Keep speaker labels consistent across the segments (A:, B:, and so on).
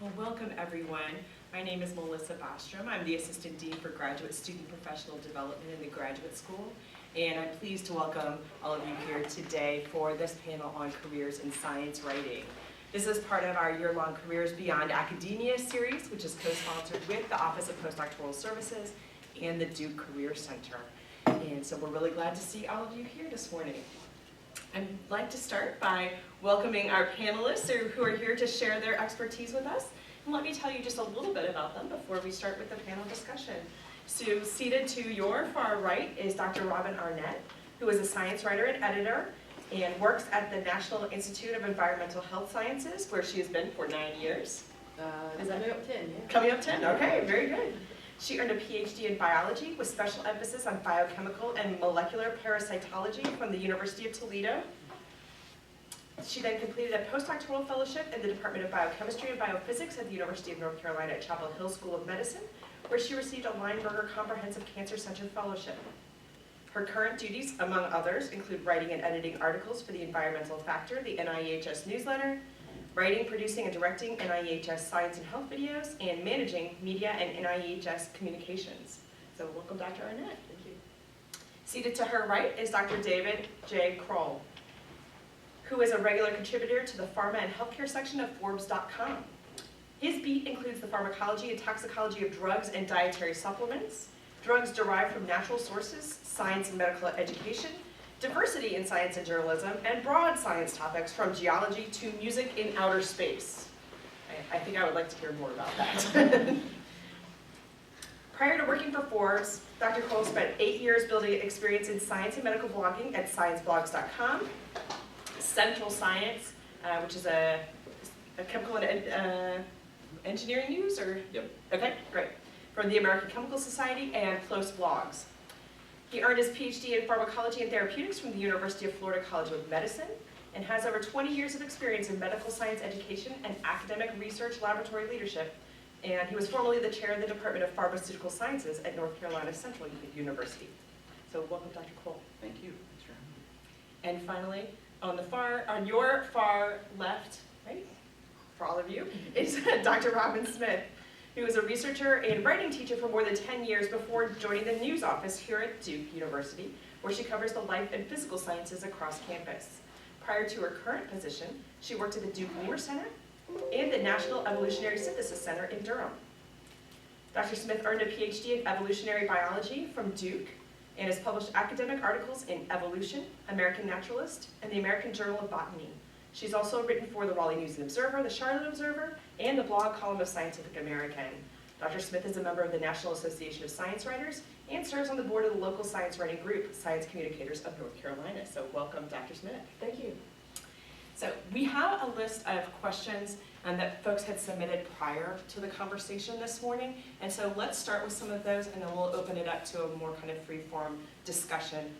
A: Well, welcome everyone. My name is Melissa Bostrom. I'm the Assistant Dean for Graduate Student Professional Development in the Graduate School, and I'm pleased to welcome all of you here today for this panel on careers in science writing. This is part of our year-long Careers Beyond Academia series, which is co-sponsored with the Office of Postdoctoral Services and the Duke Career Center. And so we're really glad to see all of you here this morning. I'd like to start by welcoming our panelists who are here to share their expertise with us. And let me tell you just a little bit about them before we start with the panel discussion. So seated to your far right is Dr. Robin Arnette, who is a science writer and editor and works at the National Institute of Environmental Health Sciences, where she has been for 9 years.
B: Is that coming up 10? Yeah.
A: Coming up 10, okay, very good. She earned a PhD in biology with special emphasis on biochemical and molecular parasitology from the University of Toledo. She then completed a postdoctoral fellowship in the Department of Biochemistry and Biophysics at the University of North Carolina at Chapel Hill School of Medicine, where she received a Lineberger Comprehensive Cancer Center Fellowship. Her current duties, among others, include writing and editing articles for the Environmental Factor, the NIEHS newsletter, writing, producing, and directing NIEHS science and health videos, and managing media and NIEHS communications. So welcome, Dr. Arnette.
B: Thank you.
A: Seated to her right is Dr. David J. Kroll, who is a regular contributor to the pharma and healthcare section of Forbes.com. His beat includes the pharmacology and toxicology of drugs and dietary supplements, drugs derived from natural sources, science and medical education, diversity in science and journalism, and broad science topics from geology to music in outer space. I think I would like to hear more about that. Prior to working for Forbes, Dr. Kroll spent 8 years building experience in science and medical blogging at scienceblogs.com, Central Science, which is a chemical and engineering news, or?
C: Yep.
A: Okay, great. From the American Chemical Society and Close Blogs. He earned his PhD in pharmacology and therapeutics from the University of Florida College of Medicine and has over 20 years of experience in medical science education and academic research laboratory leadership. And he was formerly the chair of the Department of Pharmaceutical Sciences at North Carolina Central University. So welcome, Dr. Kroll.
C: Thank you. Thanks for having me.
A: And finally, on your far left, right, for all of you, is Dr. Robin Smith, who is a researcher and writing teacher for more than 10 years before joining the news office here at Duke University, where she covers the life and physical sciences across campus. Prior to her current position, she worked at the Duke Weimer Center and the National Evolutionary Synthesis Center in Durham. Dr. Smith earned a PhD in evolutionary biology from Duke and has published academic articles in Evolution, American Naturalist, and the American Journal of Botany. She's also written for the Raleigh News and Observer, the Charlotte Observer, and the blog column of Scientific American. Dr. Smith is a member of the National Association of Science Writers and serves on the board of the local science writing group, Science Communicators of North Carolina. So welcome, Dr. Smith.
B: Thank you.
A: So we have a list of questions that folks had submitted prior to the conversation this morning. And so let's start with some of those, and then we'll open it up to a more kind of free-form discussion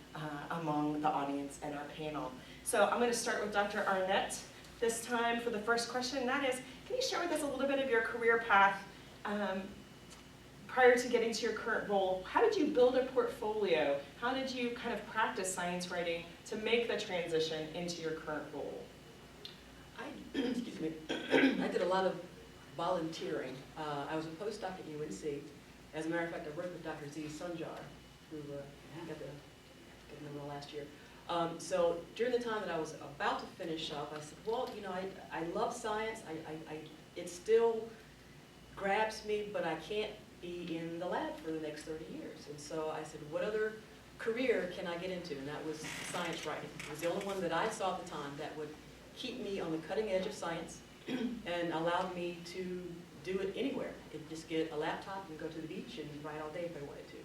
A: among the audience and our panel. So I'm going to start with Dr. Arnette this time for the first question, and that is, can you share with us a little bit of your career path prior to getting to your current role? How did you build a portfolio? How did you kind of practice science writing to make the transition into your current role?
B: Excuse me. I did a lot of volunteering. I was a postdoc at UNC. As a matter of fact, I worked with Dr. Z. Sunjar, who got to know last year. So during the time that I was about to finish up, I said, well, you know, I love science. It still grabs me, but I can't be in the lab for the next 30 years. And so I said, what other career can I get into? And that was science writing. It was the only one that I saw at the time that would keep me on the cutting edge of science and allowed me to do it anywhere. I could just get a laptop and go to the beach and write all day if I wanted to.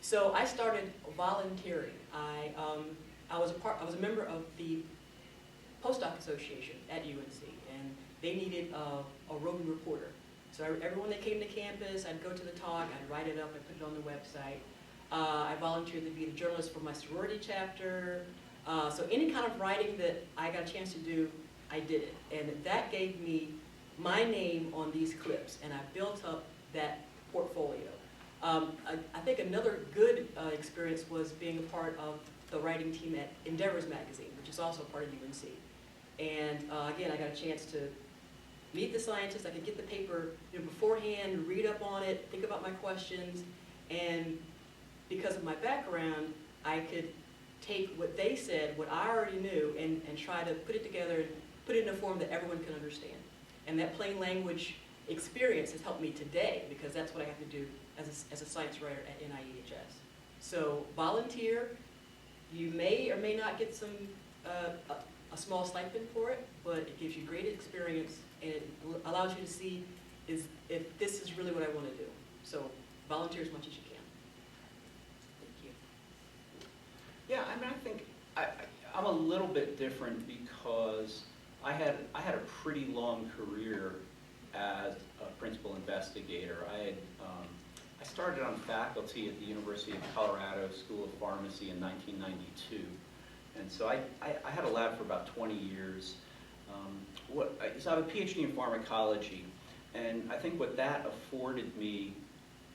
B: So I started volunteering. I was a member of the Postdoc Association at UNC, and they needed a roving reporter. So everyone that came to campus, I'd go to the talk, I'd write it up, I'd put it on the website. I volunteered to be the journalist for my sorority chapter. So any kind of writing that I got a chance to do, I did it. And that gave me my name on these clips, and I built up that portfolio. I think another good experience was being a part of the writing team at Endeavors magazine, which is also part of UNC. And again, I got a chance to meet the scientist, I could get the paper, beforehand, read up on it, think about my questions, and because of my background, I could take what they said, what I already knew, and try to put it together and put it in a form that everyone can understand. And that plain language experience has helped me today, because that's what I have to do as a science writer at NIEHS. So volunteer, you may or may not get some a small stipend for it, but it gives you great experience and it allows you to see if this is really what I want to do. So volunteer as much as you can. Thank you.
C: Yeah, I mean, I think I'm a little bit different because I had a pretty long career as a principal investigator. I started on faculty at the University of Colorado School of Pharmacy in 1992. And so I had a lab for about 20 years. So I have a PhD in pharmacology, and I think what that afforded me,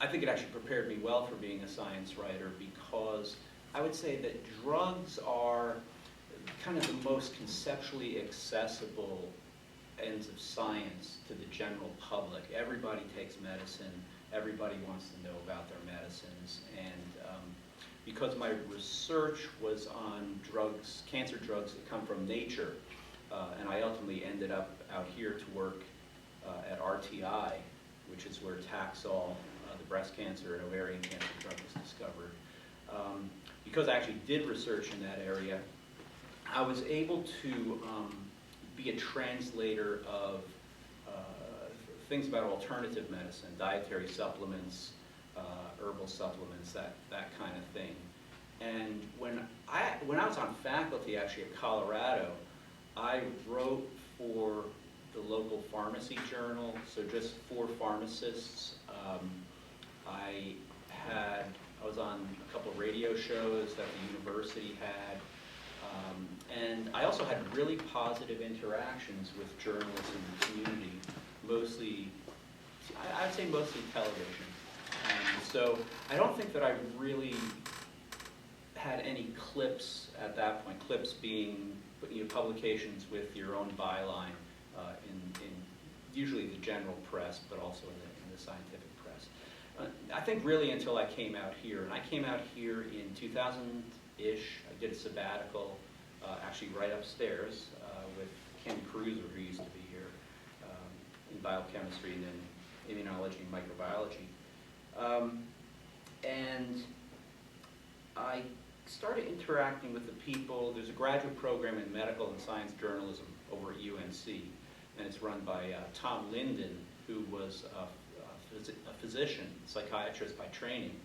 C: I think it actually prepared me well for being a science writer, because I would say that drugs are kind of the most conceptually accessible ends of science to the general public. Everybody takes medicine, everybody wants to know about their medicines, and because my research was on drugs, cancer drugs that come from nature, and I ultimately ended up out here to work at RTI, which is where Taxol, the breast cancer and ovarian cancer drug, was discovered. Because I actually did research in that area, I was able to be a translator of things about alternative medicine, dietary supplements, herbal supplements, that kind of thing. And when I was on faculty actually at Colorado, I wrote for the local pharmacy journal, so just for pharmacists. I was on a couple of radio shows that the university had, and I also had really positive interactions with journalists in the community, mostly, I'd say mostly television. So I don't think that I really had any clips at that point, clips being publications with your own byline in usually the general press, but also in the scientific press. I think really until I came out here, and I came out here in 2000-ish. I did a sabbatical, actually right upstairs with Ken Cruiser, who used to be here, in biochemistry and then immunology and microbiology. And I started interacting with the people. There's a graduate program in medical and science journalism over at UNC, and it's run by Tom Linden, who was a physician, psychiatrist by training,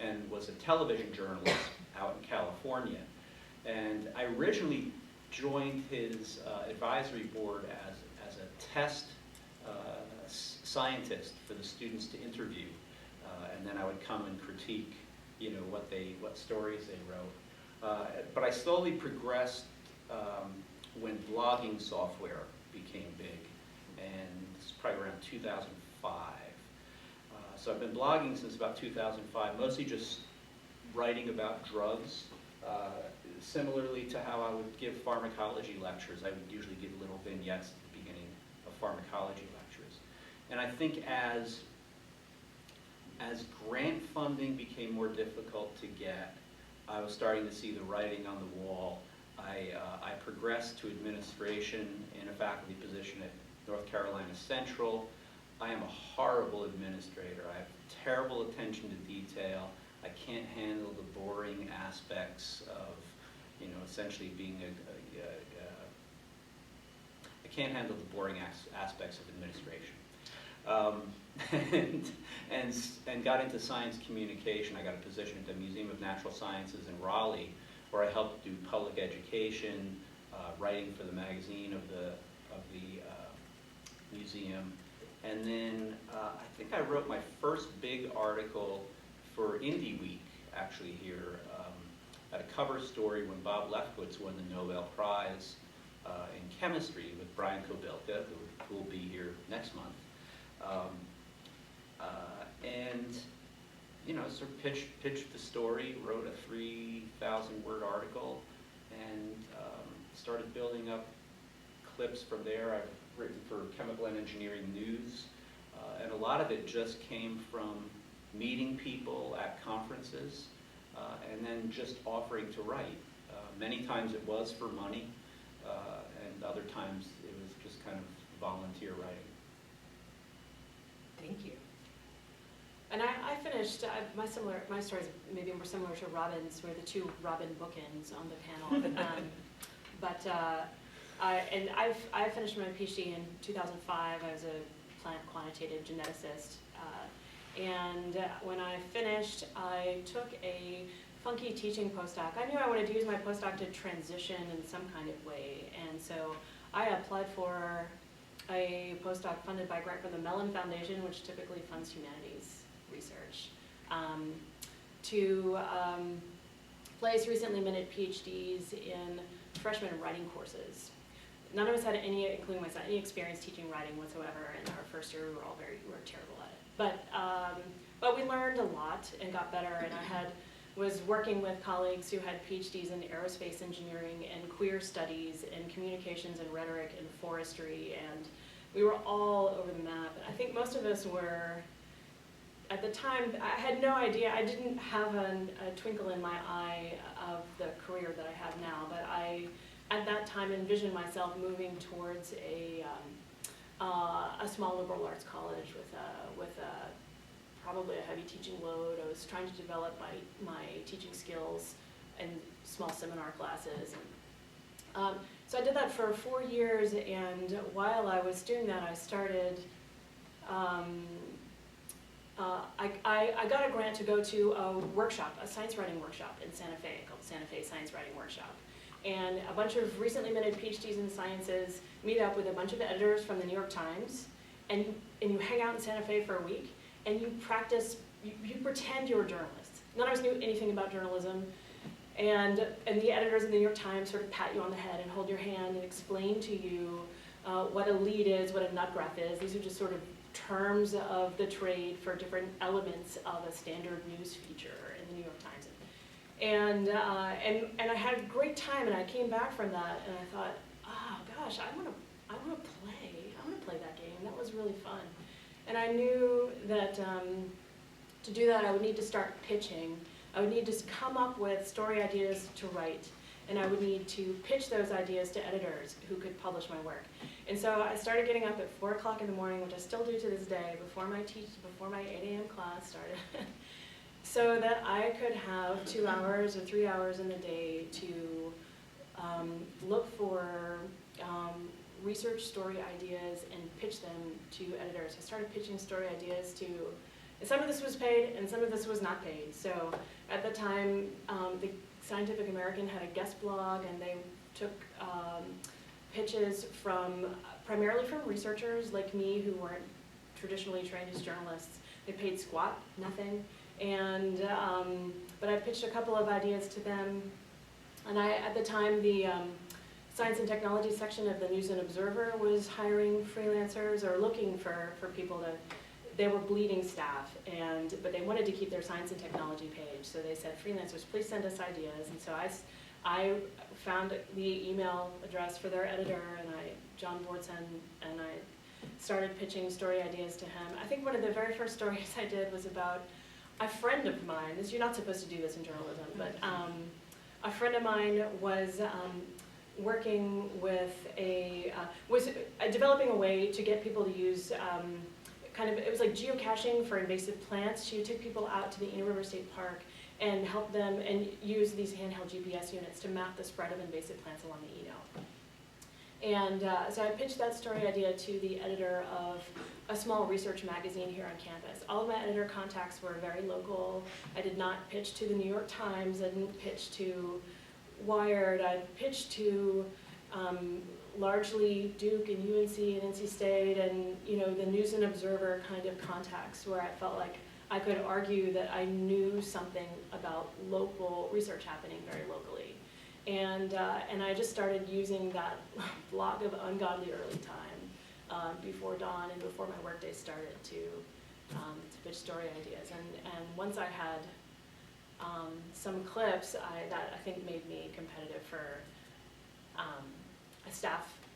C: and was a television journalist out in California. And I originally joined his advisory board as a test scientist for the students to interview, and then I would come and critique, what stories they wrote. But I slowly progressed when blogging software became big, and it's probably around 2005. So I've been blogging since about 2005, mostly just writing about drugs. Similarly to how I would give pharmacology lectures, I would usually give little vignettes at the beginning of pharmacology lectures. And I think as grant funding became more difficult to get, I was starting to see the writing on the wall. I progressed to administration in a faculty position at North Carolina Central. I am a horrible administrator. I have terrible attention to detail. I can't handle the boring aspects of, essentially being I can't handle the boring aspects of administration. And got into science communication. I got a position at the Museum of Natural Sciences in Raleigh, where I helped do public education, writing for the magazine of the museum. And then I think I wrote my first big article for Indie Week, actually here, at a cover story when Bob Lefkowitz won the Nobel Prize in chemistry with Brian Kobilka, who will be here next month. And sort of pitched the story, wrote a 3,000-word article, and started building up clips from there. I've written for Chemical and Engineering News, and a lot of it just came from meeting people at conferences, and then just offering to write. Many times it was for money, and other times it was just kind of volunteer writing.
A: Thank you.
D: And I finished, my story is maybe more similar to Robin's. We're the two Robin bookends on the panel. I finished my PhD in 2005. I was a plant quantitative geneticist. And when I finished, I took a funky teaching postdoc. I knew I wanted to use my postdoc to transition in some kind of way. And so I applied for a postdoc funded by grant from the Mellon Foundation, which typically funds humanities research, to place recently minted PhDs in freshman writing courses. None of us had any, including myself, any experience teaching writing whatsoever. In our first year, we were terrible at it. But we learned a lot and got better. And I was working with colleagues who had PhDs in aerospace engineering and queer studies and communications and rhetoric and forestry, and we were all over the map. And I think most of us were, at the time, I had no idea. I didn't have a twinkle in my eye of the career that I have now, but I, at that time, envisioned myself moving towards a small liberal arts college with probably a heavy teaching load. I was trying to develop my teaching skills in small seminar classes. And, so I did that for 4 years, and while I was doing that, I started, I got a grant to go to a workshop, a science writing workshop in Santa Fe, called the Santa Fe Science Writing Workshop. And a bunch of recently minted PhDs in sciences meet up with a bunch of editors from the New York Times, and you hang out in Santa Fe for a week, and you practice, you pretend you're a journalist. None of us knew anything about journalism, and the editors of the New York Times sort of pat you on the head and hold your hand and explain to you what a lead is, what a nut graph is. These are just sort of terms of the trade for different elements of a standard news feature in the New York Times. And I had a great time, and I came back from that, and I thought, oh gosh, I want to play that game. That was really fun. And I knew that to do that, I would need to start pitching. I would need to come up with story ideas to write, and I would need to pitch those ideas to editors who could publish my work. And so I started getting up at 4 o'clock in the morning, which I still do to this day, before my 8 a.m. class started, so that I could have 2 hours or 3 hours in the day to look for research story ideas and pitch them to editors. I started pitching story ideas to, and some of this was paid and some of this was not paid. So at the time, the Scientific American had a guest blog, and they took pitches primarily from researchers like me who weren't traditionally trained as journalists. They paid squat, nothing. And, but I pitched a couple of ideas to them. And at the time, the Science and Technology section of the News and Observer was hiring freelancers or looking for people to, they were bleeding staff, but they wanted to keep their science and technology page. So they said, freelancers, please send us ideas. And so I found the email address for their editor, and John Bortson, and I started pitching story ideas to him. I think one of the very first stories I did was about a friend of mine. You're not supposed to do this in journalism, but a friend of mine was working with was developing a way to get people to use it was like geocaching for invasive plants. She would take people out to the Eno River State Park and help them and use these handheld GPS units to map the spread of invasive plants along the Eno. And so I pitched that story idea to the editor of a small research magazine here on campus. All of my editor contacts were very local. I did not pitch to the New York Times. I didn't pitch to Wired. I pitched to largely Duke and UNC and NC State and the News and Observer kind of contacts, where I felt like I could argue that I knew something about local research happening very locally. And I just started using that block of ungodly early time before dawn and before my workday started to pitch story ideas. And once I had some clips, that I think made me competitive for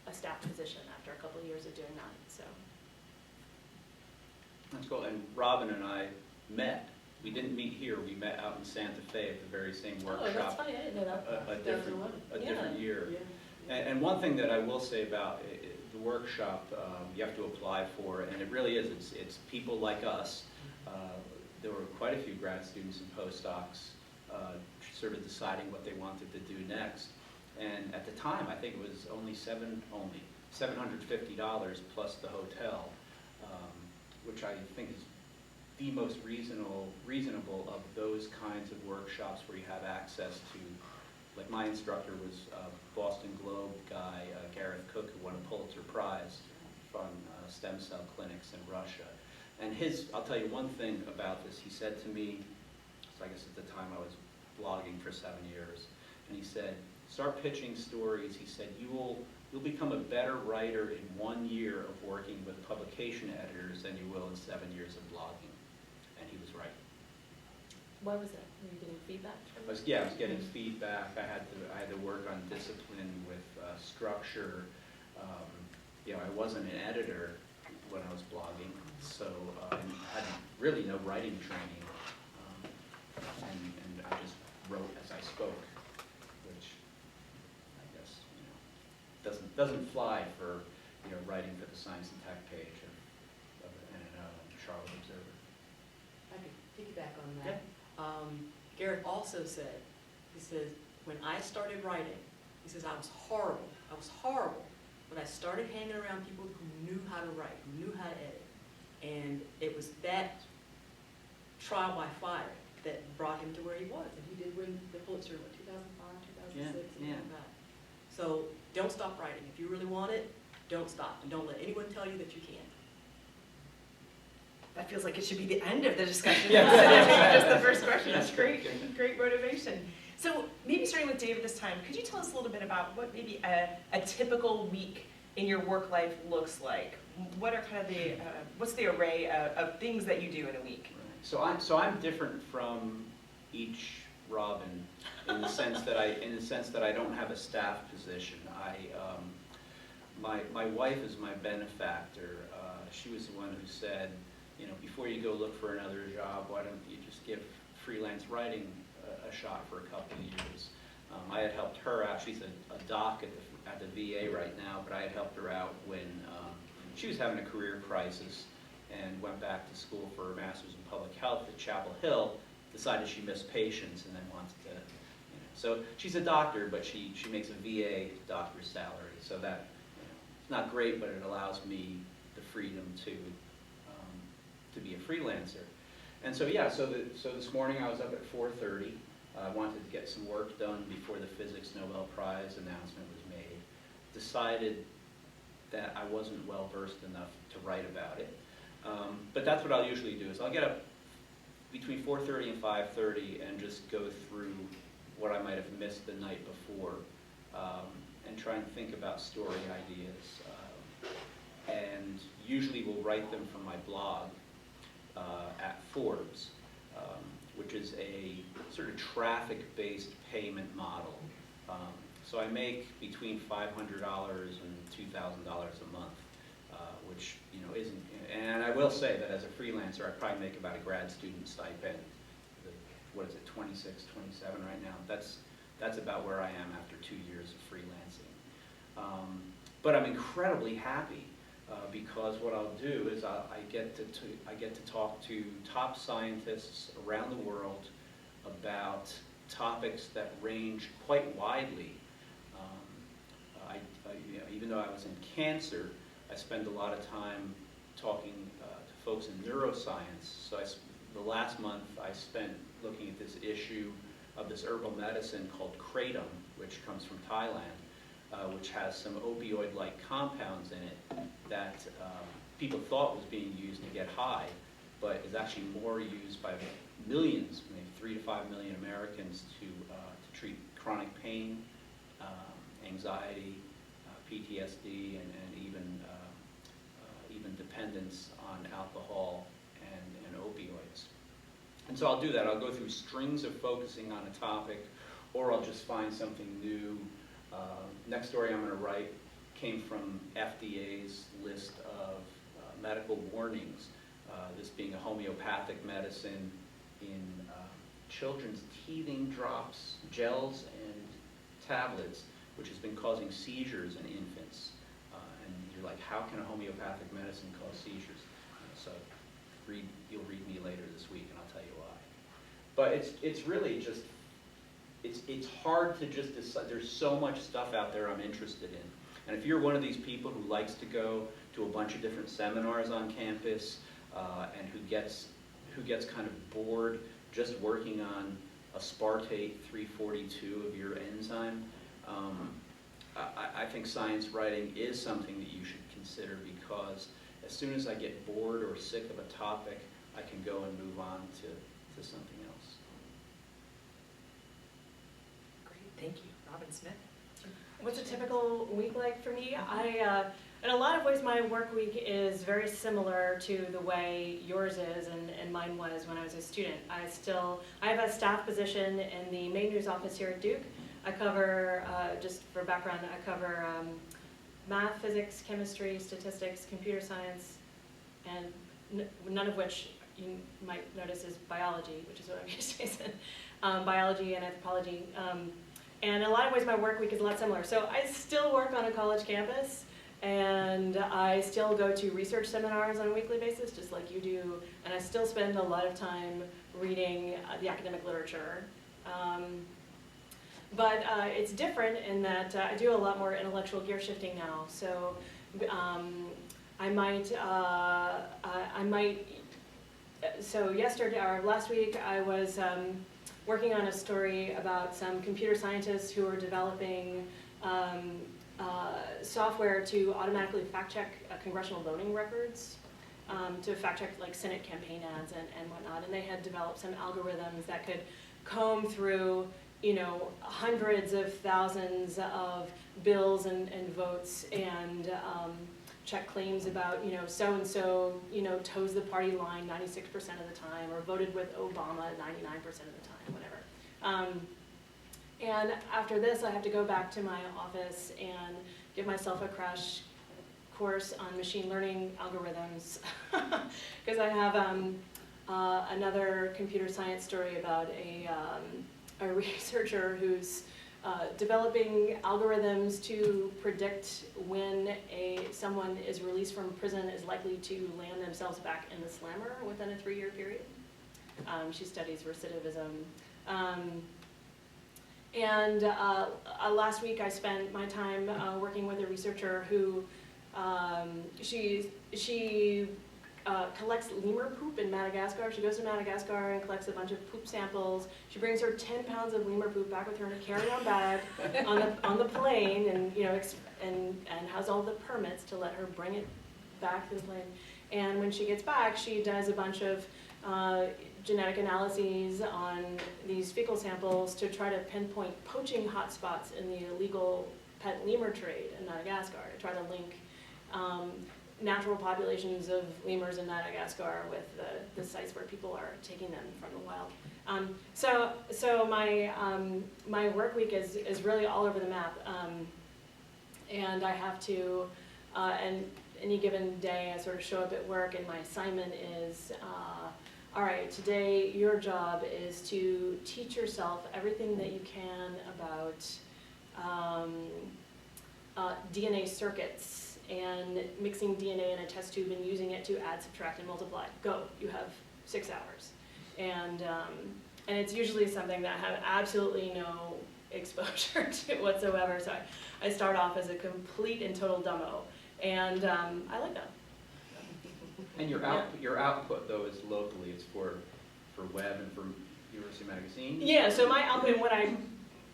D: a a staff position after a couple of years of doing that, so.
C: That's cool. And Robin and I met. We didn't meet here. We met out in Santa Fe at the very same
D: Oh, that's
C: workshop.
D: funny, I didn't know that.
C: A different year.
B: Yeah.
C: And one thing that I will say about the workshop, you have to apply for, and it really is. It's people like us. There were quite a few grad students and postdocs sort of deciding what they wanted to do next. And at the time, I think it was only $750 plus the hotel, which I think is the most reasonable of those kinds of workshops where you have access to, like my instructor was a Boston Globe guy, Gareth Cook, who won a Pulitzer Prize from stem cell clinics in Russia. And I'll tell you one thing about this, he said to me, so I guess at the time I was blogging for 7 years, and he said, start pitching stories. He said, you'll become a better writer in 1 year of working with publication editors than you will in 7 years of blogging. And he was right.
D: Why was that? Were you getting feedback from
C: I was getting feedback. I had to work on discipline with structure. I wasn't an editor when I was blogging, so I had really no writing training, and I just wrote as I spoke, which I guess doesn't fly for writing for the Science and Tech page of Charlotte Observer.
B: I could piggyback on that. Garrett also said, he says, when I started writing, he says, I was horrible, but I started hanging around people who knew how to write, who knew how to edit. And it was that trial by fire that brought him to where he was. And he did win the Pulitzer, what, 2005, 2006, something like that. So don't stop writing. If you really want it, don't stop. And don't let anyone tell you that you can't.
A: That feels like it should be the end of the discussion.
C: Yeah.
A: Just the first question. That's great motivation. So maybe starting with David this time, could you tell us a little bit about what maybe a typical week in your work life looks like? What are kind of what's the array of things that you do in a week?
C: Right. So I'm different from each Robin in the sense that I don't have a staff position. My wife is my benefactor. She was the one who said, before you go look for another job, why don't you just give freelance writing a shot for a couple of years. I had helped her out. She's a doc at the VA right now, but I had helped her out when she was having a career crisis and went back to school for a master's in public health at Chapel Hill, decided she missed patients and then wanted to, So she's a doctor, but she makes a VA doctor's salary, so that, it's not great, but it allows me the freedom to be a freelancer. And so so this morning I was up at 4:30. I wanted to get some work done before the Physics Nobel Prize announcement was made. Decided that I wasn't well versed enough to write about it. But that's what I'll usually do, is I'll get up between 4:30 and 5:30 and just go through what I might have missed the night before and try and think about story ideas. And usually we'll write them from my blog at Forbes, which is a sort of traffic-based payment model. So I make between $500 and $2,000 a month, which isn't. And I will say that as a freelancer, I probably make about a grad student stipend. What is it, 26, 27 right now? That's about where I am after 2 years of freelancing. But I'm incredibly happy. Because what I'll do is I get to talk to top scientists around the world about topics that range quite widely. Even though I was in cancer, I spend a lot of time talking to folks in neuroscience. So the last month I spent looking at this issue of this herbal medicine called kratom, which comes from Thailand. Which has some opioid-like compounds in it that people thought was being used to get high, but is actually more used by millions, maybe 3 to 5 million Americans to treat chronic pain, anxiety, PTSD, and even dependence on alcohol and opioids. And so I'll do that. I'll go through strings of focusing on a topic, or I'll just find something new. Next story I'm going to write came from FDA's list of medical warnings, this being a homeopathic medicine in children's teething drops, gels, and tablets, which has been causing seizures in infants. And you're like, how can a homeopathic medicine cause seizures? So you'll read me later this week and I'll tell you why. But it's really just, it's hard to just decide. There's so much stuff out there I'm interested in. And if you're one of these people who likes to go to a bunch of different seminars on campus and who gets kind of bored just working on aspartate 342 of your enzyme, I think science writing is something that you should consider, because as soon as I get bored or sick of a topic, I can go and move on to something else.
A: Great, thank you. Robin Smith?
D: What's a typical week like for me? In a lot of ways, my work week is very similar to the way yours is and mine was when I was a student. I have a staff position in the main news office here at Duke. I cover, just for background, I cover math, physics, chemistry, statistics, computer science, and none of which you might notice is biology, which is what I'm used to saying. Biology and anthropology. And in a lot of ways, my work week is a lot similar. So I still work on a college campus, and I still go to research seminars on a weekly basis, just like you do, and I still spend a lot of time reading the academic literature. But it's different in that I do a lot more intellectual gear shifting now. So so yesterday, or last week, I was working on a story about some computer scientists who are developing software to automatically fact-check congressional voting records, to fact-check like Senate campaign ads and whatnot. And they had developed some algorithms that could comb through, hundreds of thousands of bills and votes and check claims about, so-and-so, toes the party line 96% of the time, or voted with Obama 99% of the time, whatever. And after this, I have to go back to my office and give myself a crash course on machine learning algorithms, because I have another computer science story about a researcher who's developing algorithms to predict when someone is released from prison is likely to land themselves back in the slammer within a 3-year period. She studies recidivism. And last week I spent my time working with a researcher who she collects lemur poop in Madagascar. She goes to Madagascar and collects a bunch of poop samples. She brings her 10 pounds of lemur poop back with her in a carry-on bag on the plane, and and has all the permits to let her bring it back to the plane. And when she gets back, she does a bunch of genetic analyses on these fecal samples to try to pinpoint poaching hotspots in the illegal pet lemur trade in Madagascar, to try to link natural populations of lemurs in Madagascar with the sites where people are taking them from the wild. So my work week is really all over the map, and I have to, and any given day I sort of show up at work, and my assignment is, all right, today your job is to teach yourself everything that you can about DNA circuits and mixing DNA in a test tube and using it to add, subtract, and multiply. Go, you have 6 hours. And it's usually something that I have absolutely no exposure to whatsoever, so I start off as a complete and total dumbo, and I like that.
C: And your output, though, is locally. It's for web and for University Magazine?
D: Yeah, so my output, what I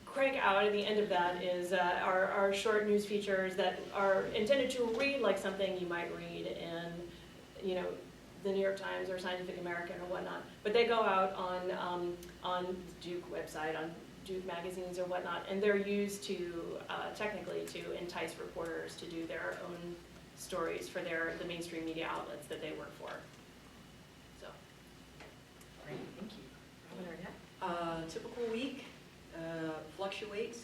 D: crank out at the end of that is our short news features that are intended to read like something you might read in, the New York Times or Scientific American or whatnot. But they go out on Duke website, on Duke magazines or whatnot, and they're used to, technically, to entice reporters to do their own stories for the mainstream media outlets that they work for. So.
A: Great, thank you. Robin, Arnette?
B: Typical week fluctuates.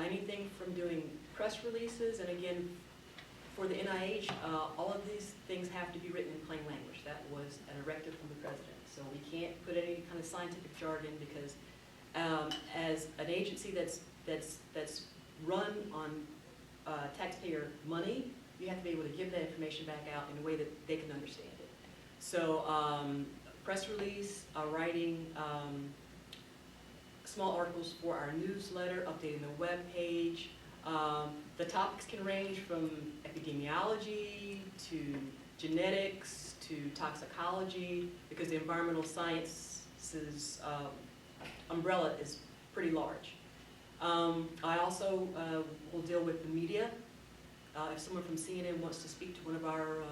B: Anything from doing press releases, and again, for the NIH, all of these things have to be written in plain language. That was an directive from the president. So we can't put any kind of scientific jargon because as an agency that's run on taxpayer money, you have to be able to give that information back out in a way that they can understand it. So press release, writing small articles for our newsletter, updating the web page. The topics can range from epidemiology to genetics to toxicology, because the environmental sciences umbrella is pretty large. I also will deal with the media. If someone from CNN wants to speak to one of our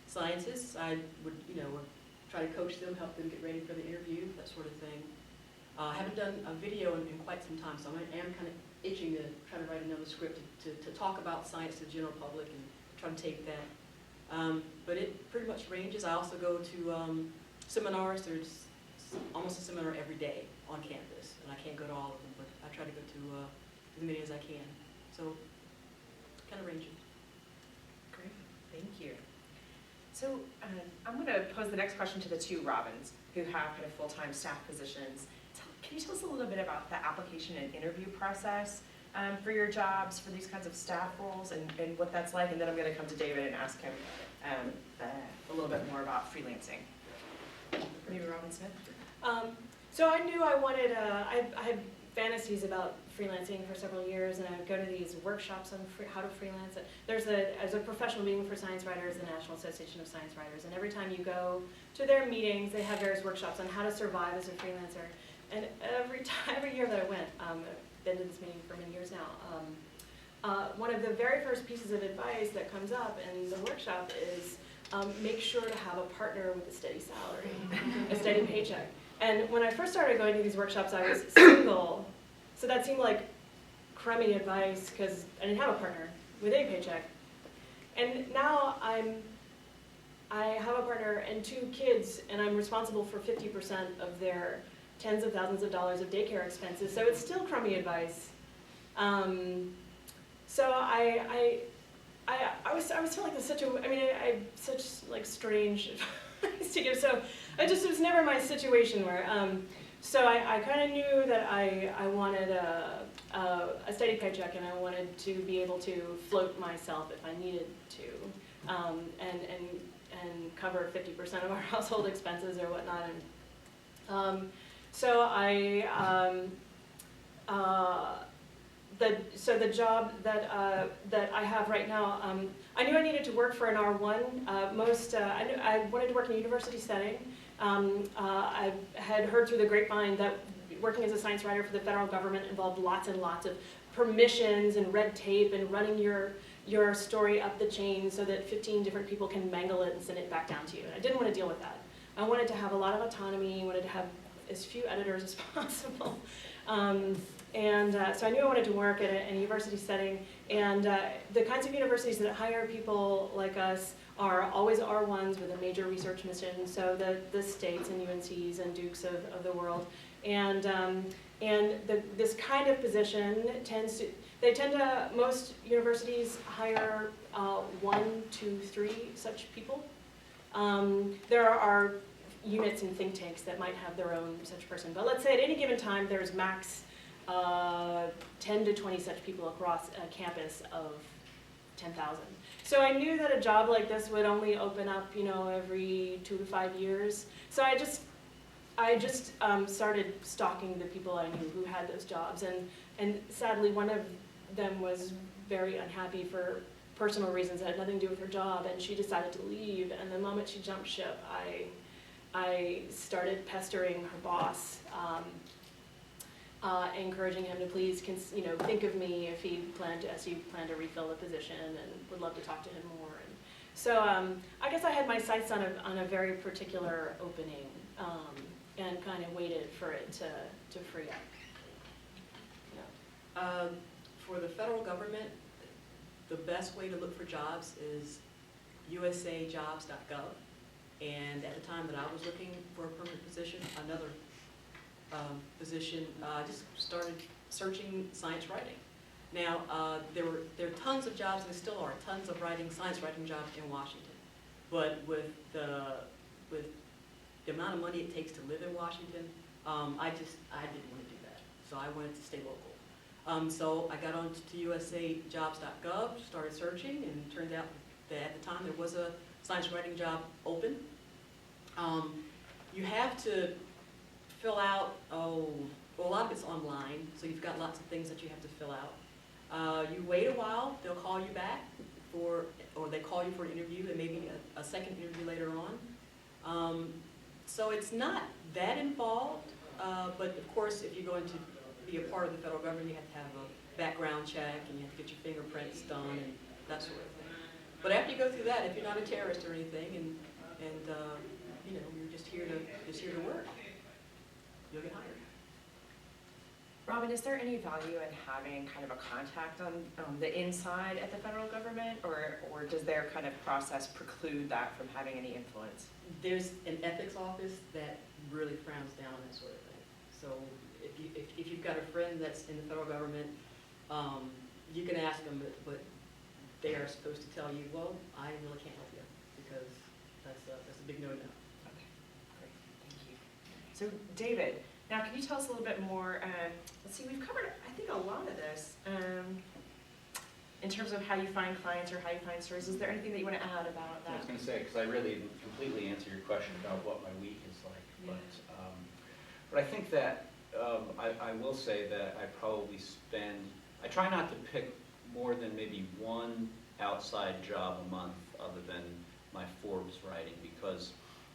B: scientists, I would, try to coach them, help them get ready for the interview, that sort of thing. I haven't done a video in quite some time, so I am kind of itching to try to write another script to talk about science to the general public and try to take that. But it pretty much ranges. I also go to seminars. There's almost a seminar every day on campus, and I can't go to all of them, but I try to go to as many as I can. So, kind of ranging.
A: Great, thank you. So I'm going to pose the next question to the two Robins who have kind of full-time staff positions. Can you tell us a little bit about the application and interview process for your jobs, for these kinds of staff roles, and what that's like? And then I'm going to come to David and ask him a little bit more about freelancing. Maybe Robin Smith?
D: So I knew I wanted, I had fantasies about freelancing for several years, and I would go to these workshops on how to freelance. As a professional meeting for science writers, the National Association of Science Writers, and every time you go to their meetings, they have various workshops on how to survive as a freelancer. And every year that I went, I've been to this meeting for many years now, one of the very first pieces of advice that comes up in the workshop is make sure to have a partner with a steady salary, a steady paycheck. And when I first started going to these workshops, I was single, so that seemed like crummy advice because I didn't have a partner with a paycheck. And now I have a partner and 2 kids, and I'm responsible for 50% of their tens of thousands of dollars of daycare expenses, so it's still crummy advice. So I was feeling like I such like strange advice to give. So it was never my situation where. So I kind of knew that I wanted a steady paycheck, and I wanted to be able to float myself if I needed to, and cover 50% of our household expenses or whatnot. And so the job that I have right now, I knew I needed to work for an R1. I wanted to work in a university setting. I had heard through the grapevine that working as a science writer for the federal government involved lots and lots of permissions and red tape and running your story up the chain so that 15 different people can mangle it and send it back down to you. And I didn't want to deal with that. I wanted to have a lot of autonomy, wanted to have as few editors as possible. So I knew I wanted to work at a university setting, and the kinds of universities that hire people like us are always R1s with a major research mission, so the states and UNCs and Dukes of the world. And this kind of position most universities hire 1, 2, 3 such people. There are units and think tanks that might have their own such person, but let's say at any given time there's max 10 to 20 such people across a campus of 10,000. So I knew that a job like this would only open up, every 2 to 5 years. So I just started stalking the people I knew who had those jobs, and sadly one of them was very unhappy for personal reasons that had nothing to do with her job, and she decided to leave. And the moment she jumped ship, I started pestering her boss, encouraging him to please, think of me if he planned to refill the position, and would love to talk to him more. And so I guess I had my sights on a very particular opening, and kind of waited for it to free up.
B: Yeah. For the federal government, the best way to look for jobs is usajobs.gov. And at the time that I was looking for a permanent position, another position, I just started searching science writing. Now, there are tons of jobs, and there still are tons of science writing jobs in Washington. But with the amount of money it takes to live in Washington, I didn't want to do that. So I wanted to stay local. So I got on to USA Jobsgov, started searching, and it turned out that at the time there was a science writing job open. You have to fill out, well, a lot of it's online, so you've got lots of things that you have to fill out. You wait a while, they'll call you back or they call you for an interview, and maybe a second interview later on. So it's not that involved, but of course, if you're going to be a part of the federal government, you have to have a background check, and you have to get your fingerprints done, and that sort of thing. But after you go through that, if you're not a terrorist or anything, and you know, you're just here to work, you'll get hired.
A: Robin, is there any value in having kind of a contact on the inside at the federal government, or does their kind of process preclude that from having any influence?
B: There's an ethics office that really frowns down on that sort of thing. So if you've got a friend that's in the federal government, you can ask them, but they are supposed to tell you, well, I really can't help you, because that's a big no-no.
A: Okay, great, thank you. So David, now can you tell us a little bit more, let's see, we've covered, I think, a lot of this, in terms of how you find clients or how you find stories. Is there anything that you want to add about that?
C: I was going to say, because I really didn't completely answer your question about what my week is like,
A: Yeah.
C: but I think that I will say that I probably I try not to pick more than maybe one outside job a month other than my Forbes writing, because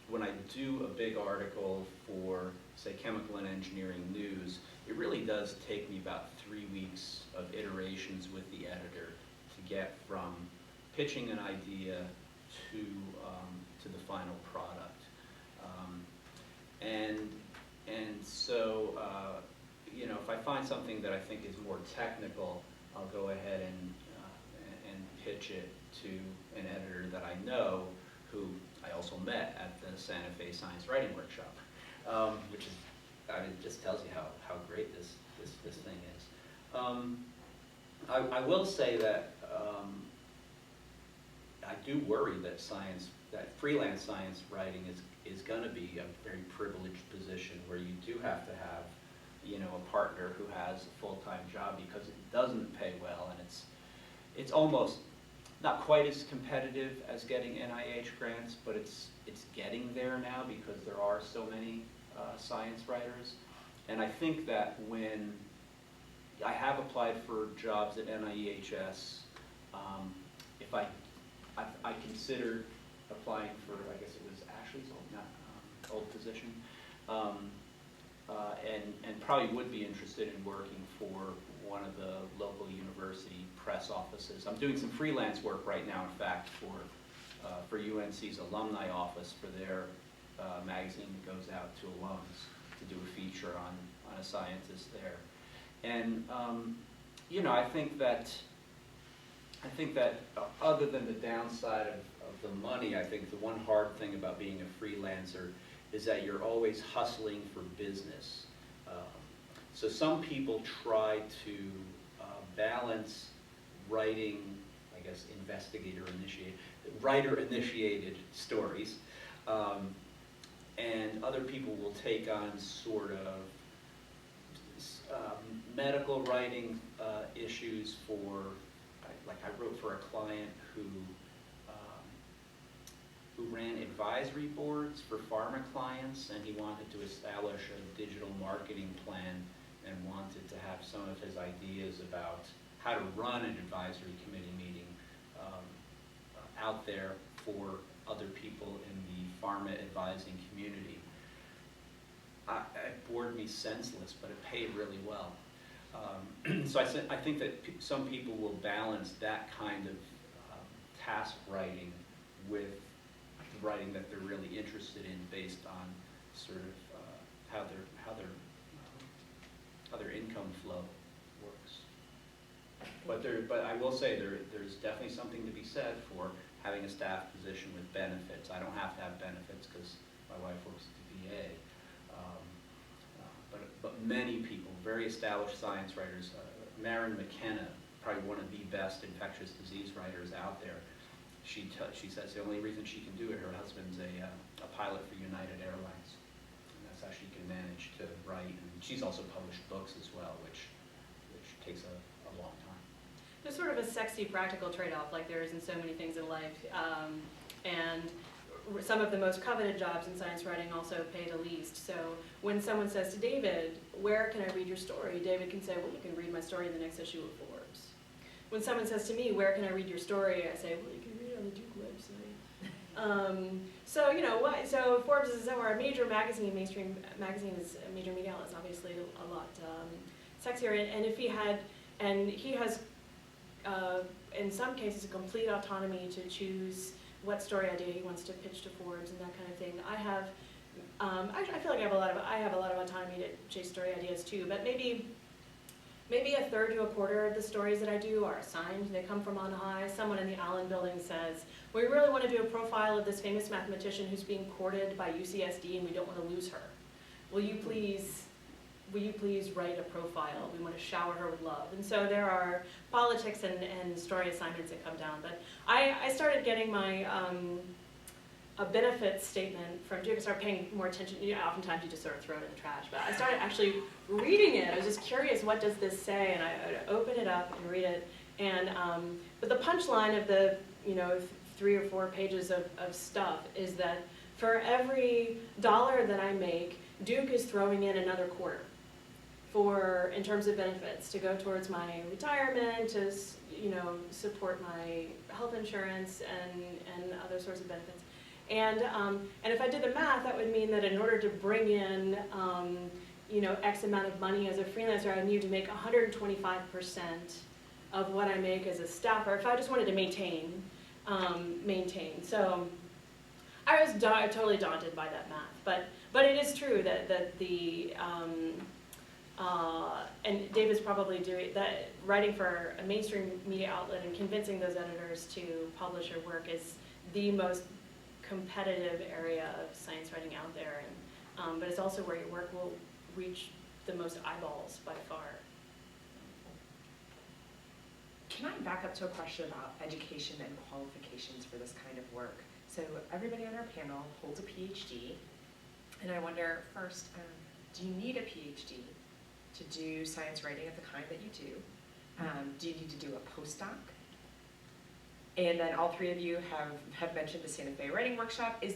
C: when I do a big article for, say, Chemical and Engineering News, it really does take me about 3 weeks of iterations with the editor to get from pitching an idea to the final product. And so, you know, if I find something that I think is more technical, I'll go ahead and pitch it to an editor that I know, who I also met at the Santa Fe Science Writing Workshop, which is, it just tells you how great this thing is. I will say that I do worry that freelance science writing is going to be a very privileged position where you do have to have, you know, a partner who has a full-time job, because it doesn't pay well, and it's almost not quite as competitive as getting NIH grants, but it's getting there now because there are so many science writers. And I think that when I have applied for jobs at NIEHS, if I considered applying for, I guess it was Ashley's old position, and probably would be interested in working for one of the local university press offices. I'm doing some freelance work right now, in fact, for UNC's alumni office, for their magazine that goes out to alums, to do a feature on a scientist there. And you know, I think that other than the downside of the money, I think the one hard thing about being a freelancer is that you're always hustling for business. So some people try to balance writing, I guess, writer-initiated stories, and other people will take on sort of medical writing issues for, like I wrote for a client who ran advisory boards for pharma clients, and he wanted to establish a digital marketing plan and wanted to have some of his ideas about how to run an advisory committee meeting out there for other people in the pharma advising community. It bored me senseless, but it paid really well. So I think that some people will balance that kind of task writing with the writing that they're really interested in, based on sort of how their income flow works. But I will say there's definitely something to be said for having a staff position with benefits. I don't have to have benefits because my wife works at the VA. But many people, very established science writers, Maren McKenna, probably one of the best infectious disease writers out there. She says the only reason she can do it, her husband's a pilot for United Airlines. And that's how she can manage to write. And she's also published books as well, which takes a long time.
D: There's sort of a sexy practical trade-off like there is in so many things in life. And some of the most coveted jobs in science writing also pay the least. So when someone says to David, where can I read your story? David can say, well, you can read my story in the next issue of Forbes. When someone says to me, where can I read your story? I say, well, you can read it on the Duke website. So, you know, so Forbes is somewhere a major magazine, mainstream magazine is a major media outlet, is obviously a lot sexier. And if he had, and he has, in some cases, a complete autonomy to choose what story idea he wants to pitch to Forbes and that kind of thing. I have, I feel like I have a lot of autonomy to chase story ideas too, but maybe a third to a quarter of the stories that I do are assigned. They come from on high. Someone in the Allen building says, we really want to do a profile of this famous mathematician who's being courted by UCSD and we don't want to lose her. Will you please write a profile? We want to shower her with love. And so there are politics and story assignments that come down. But I started getting my a benefit statement from Duke. I started paying more attention. You know, oftentimes you just sort of throw it in the trash. But I started actually reading it. I was just curious, what does this say? And I would open it up and read it. And but the punchline of the 3 or 4 pages of stuff is that for every dollar that I make, Duke is throwing in another quarter in terms of benefits, to go towards my retirement, to support my health insurance and other sorts of benefits. And if I did the math, that would mean that in order to bring in X amount of money as a freelancer, I need to make 125% of what I make as a staffer if I just wanted to maintain. So I was totally daunted by that math, but it is true that the and David's probably doing that. Writing for a mainstream media outlet and convincing those editors to publish your work is the most competitive area of science writing out there, and but it's also where your work will reach the most eyeballs by far.
E: Can I back up to a question about education and qualifications for this kind of work? So everybody on our panel holds a PhD, and I wonder first, do you need a PhD to do science writing of the kind that you do? Do you need to do a postdoc? And then all 3 of you have mentioned the Santa Fe Writing Workshop. Is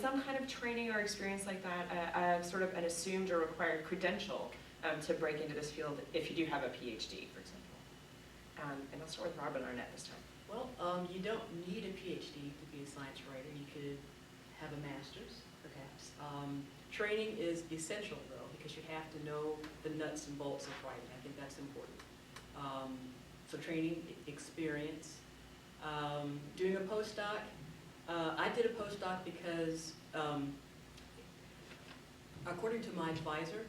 E: some kind of training or experience like that sort of an assumed or required credential to break into this field if you do have a PhD, for example? And I'll start with Rob and Arnette this time.
B: Well, you don't need a PhD to be a science writer. You could have a master's, perhaps. Training is essential, though, because you have to know the nuts and bolts of writing. I think that's important. So training, experience. Doing a postdoc, I did a postdoc because, according to my advisor,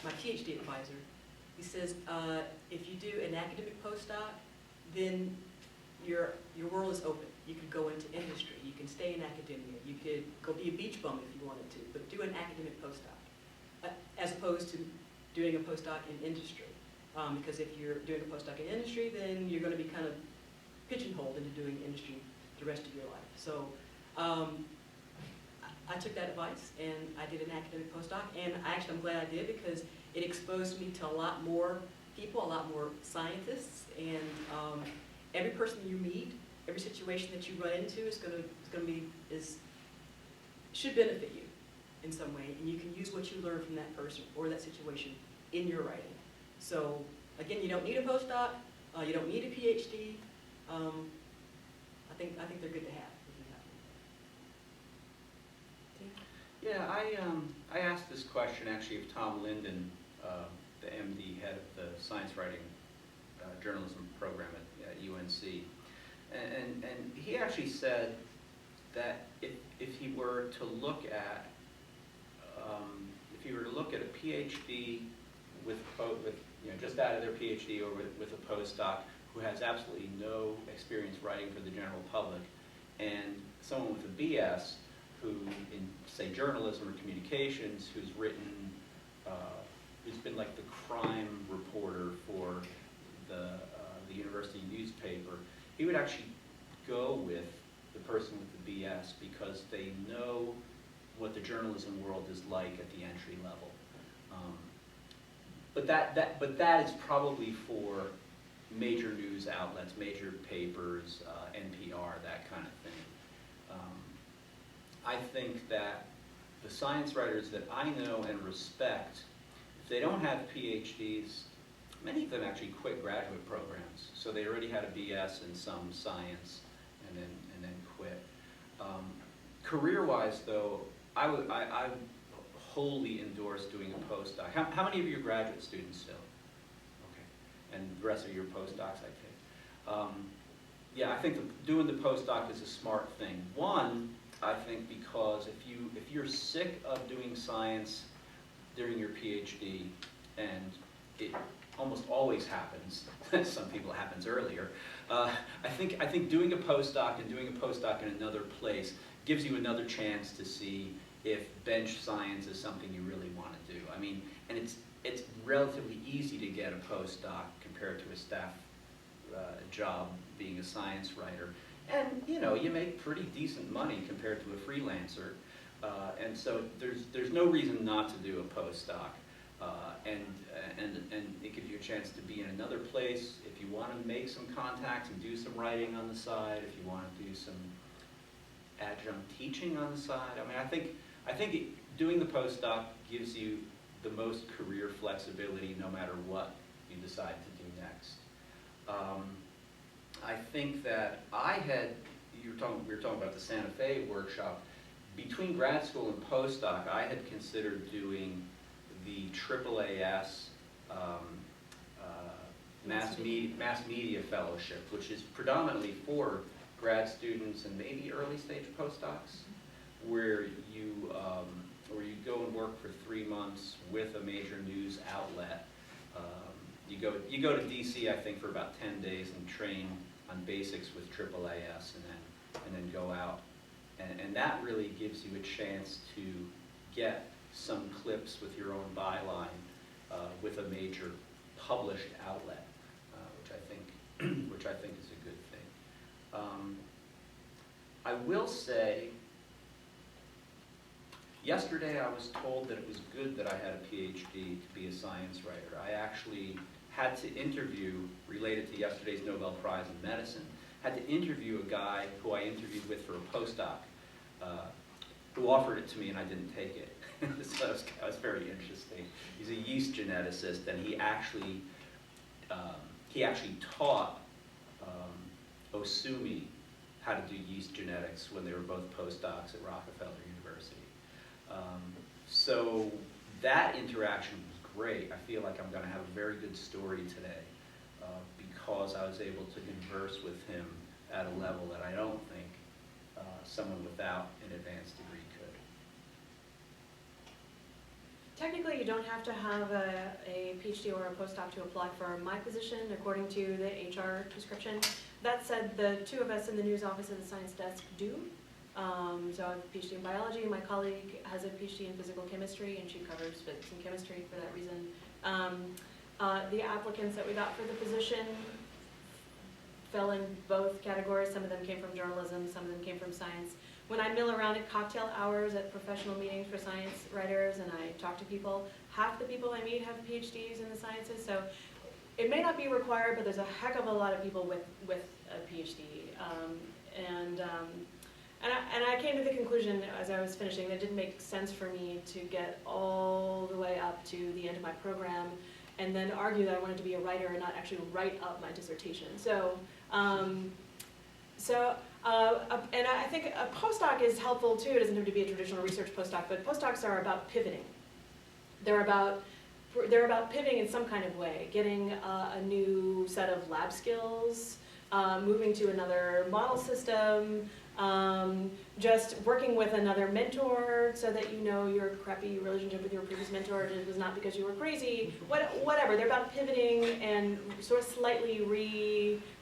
B: my PhD advisor, he says if you do an academic postdoc, then your world is open. You could go into industry. You can stay in academia. You could go be a beach bum if you wanted to, but do an academic postdoc, as opposed to doing a postdoc in industry. Because if you're doing a postdoc in industry, then you're going to be kind of pigeonholed into doing industry the rest of your life. So I took that advice and I did an academic postdoc, and I'm glad I did, because it exposed me to a lot more people, a lot more scientists, and every person you meet, every situation that you run into should benefit you in some way, and you can use what you learn from that person or that situation in your writing. So again, you don't need a postdoc, you don't need a PhD. I think they're good to have if you have them.
C: Yeah, I asked this question actually of Tom Linden, the MD, head of the science writing journalism program at UNC, and he actually said that if he were to look at a PhD with just out of their PhD or with a postdoc who has absolutely no experience writing for the general public, and someone with a BS who, in say journalism or communications, who's been like the crime reporter for the university newspaper, he would actually go with the person with the BS because they know what the journalism world is like at the entry level. But that is probably for major news outlets, major papers, NPR, that kind of thing. I think that the science writers that I know and respect, if they don't have PhDs, many of them actually quit graduate programs. So they already had a BS in some science and then quit. Career-wise, though, I wholly endorse doing a postdoc. How many of you are graduate students still? Okay, and the rest of your postdocs, I take. Yeah, I think doing the postdoc is a smart thing. One, I think because if you're sick of doing science during your PhD, and it almost always happens, some people it happens earlier, I think doing a postdoc and doing a postdoc in another place gives you another chance to see if bench science is something you really want to do. I mean, and it's relatively easy to get a postdoc compared to a staff job being a science writer. And you know, you make pretty decent money compared to a freelancer. And so there's no reason not to do a postdoc. And it gives you a chance to be in another place if you want to make some contacts and do some writing on the side, if you want to do some adjunct teaching on the side. I mean, I think doing the postdoc gives you the most career flexibility no matter what you decide to do next. I think that we were talking about the Santa Fe workshop. Between grad school and postdoc, I had considered doing the AAAS Mass Media Fellowship, which is predominantly for grad students and maybe early stage postdocs, where you go and work for 3 months with a major news outlet. You go to DC, I think, for about 10 days and train on basics with AAAS, and then go out, and that really gives you a chance to get some clips with your own byline with a major published outlet, which I think is a good thing. I will say, yesterday I was told that it was good that I had a PhD to be a science writer. I actually had to interview, related to yesterday's Nobel Prize in Medicine, had to interview a guy who I interviewed with for a postdoc, who offered it to me and I didn't take it. So that was very interesting. He's a yeast geneticist, and he actually taught Osumi how to do yeast genetics when they were both postdocs at Rockefeller University. So that interaction was great. I feel like I'm going to have a very good story today because I was able to converse with him at a level that I don't think someone without an advanced degree could.
D: Technically, you don't have to have a PhD or a postdoc to apply for my position, according to the HR description. That said, the two of us in the news office and the science desk do. So I have a PhD in biology. My colleague has a PhD in physical chemistry, and she covers physics and chemistry for that reason. The applicants that we got for the position fell in both categories. Some of them came from journalism, some of them came from science. When I mill around at cocktail hours at professional meetings for science writers and I talk to people, half the people I meet have PhDs in the sciences, so it may not be required, but there's a heck of a lot of people with a PhD. And I came to the conclusion as I was finishing that it didn't make sense for me to get all the way up to the end of my program and then argue that I wanted to be a writer and not actually write up my dissertation. And I think a postdoc is helpful too. It doesn't have to be a traditional research postdoc, but postdocs are about pivoting. They're about pivoting in some kind of way, getting a new set of lab skills, moving to another model system, just working with another mentor so that you know your crappy relationship with your previous mentor was not because you were crazy, whatever. They're about pivoting and sort of slightly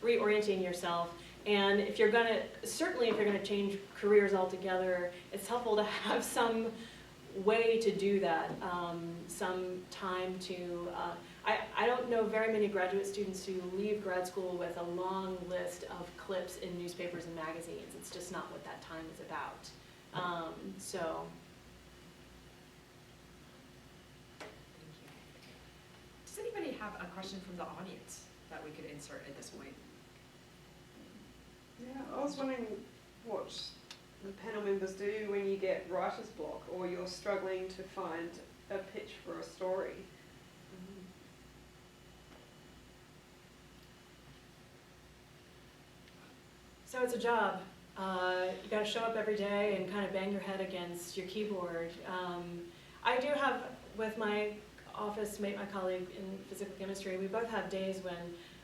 D: reorienting yourself. And if you're gonna change careers altogether, it's helpful to have some way to do that, some time to, I don't know very many graduate students who leave grad school with a long list of clips in newspapers and magazines. It's just not what that time is about. So.
E: Does anybody have a question from the audience that we could insert at this point?
F: Yeah, I was wondering what the panel members do when you get writer's block or you're struggling to find a pitch for a story.
D: So it's a job. You got to show up every day and kind of bang your head against your keyboard. I do have, with my office mate, my colleague in physical chemistry, we both have days when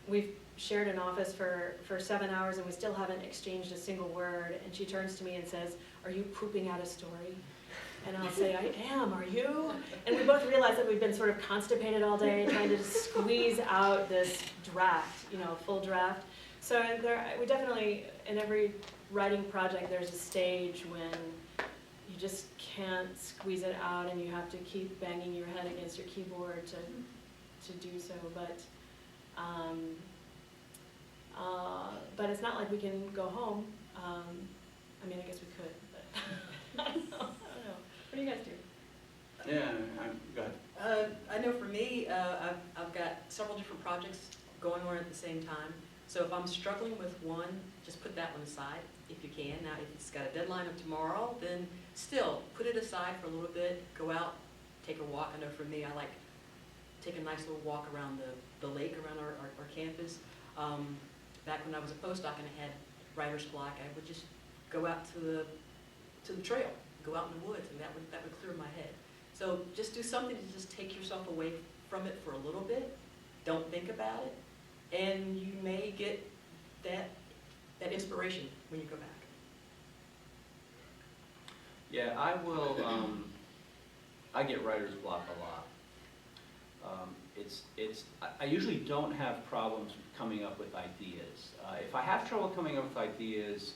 D: we've shared an office for 7 hours and we still haven't exchanged a single word. And she turns to me and says, "Are you pooping out a story?" And I'll say, "I am, are you?" And we both realize that we've been sort of constipated all day trying to squeeze out this draft, full draft. So we definitely, in every writing project, there's a stage when you just can't squeeze it out and you have to keep banging your head against your keyboard to do so. But it's not like we can go home. I mean, I guess we could, but I don't know. What do you guys do?
C: Yeah, go ahead.
B: I know for me, I've got several different projects going on at the same time. So if I'm struggling with one, just put that one aside if you can. Now, if it's got a deadline of tomorrow, then still put it aside for a little bit, go out, take a walk. I know for me, I like take a nice little walk around the lake around our campus. Back when I was a postdoc and I had writer's block, I would just go out to the trail, go out in the woods, and that would clear my head. So just do something to just take yourself away from it for a little bit. Don't think about it, and you may get that inspiration when you go back.
C: Yeah, I will, I get writer's block a lot. I usually don't have problems coming up with ideas. If I have trouble coming up with ideas,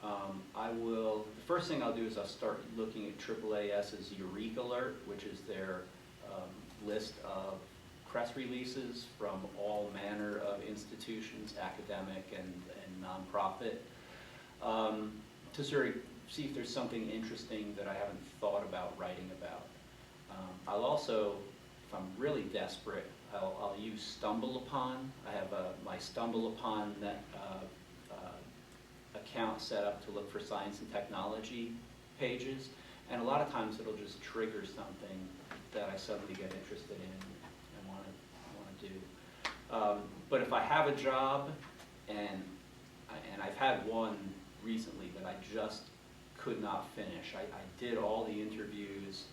C: the first thing I'll do is I'll start looking at AAAS's Eureka Alert, which is their list of press releases from all manner of institutions, academic and nonprofit, to sort of see if there's something interesting that I haven't thought about writing about. I'll also, if I'm really desperate, I'll use StumbleUpon. I have my StumbleUpon account set up to look for science and technology pages, and a lot of times it'll just trigger something that I suddenly get interested in and want to do. But if I have a job, and I've had one recently that I just could not finish. I did all the interviews.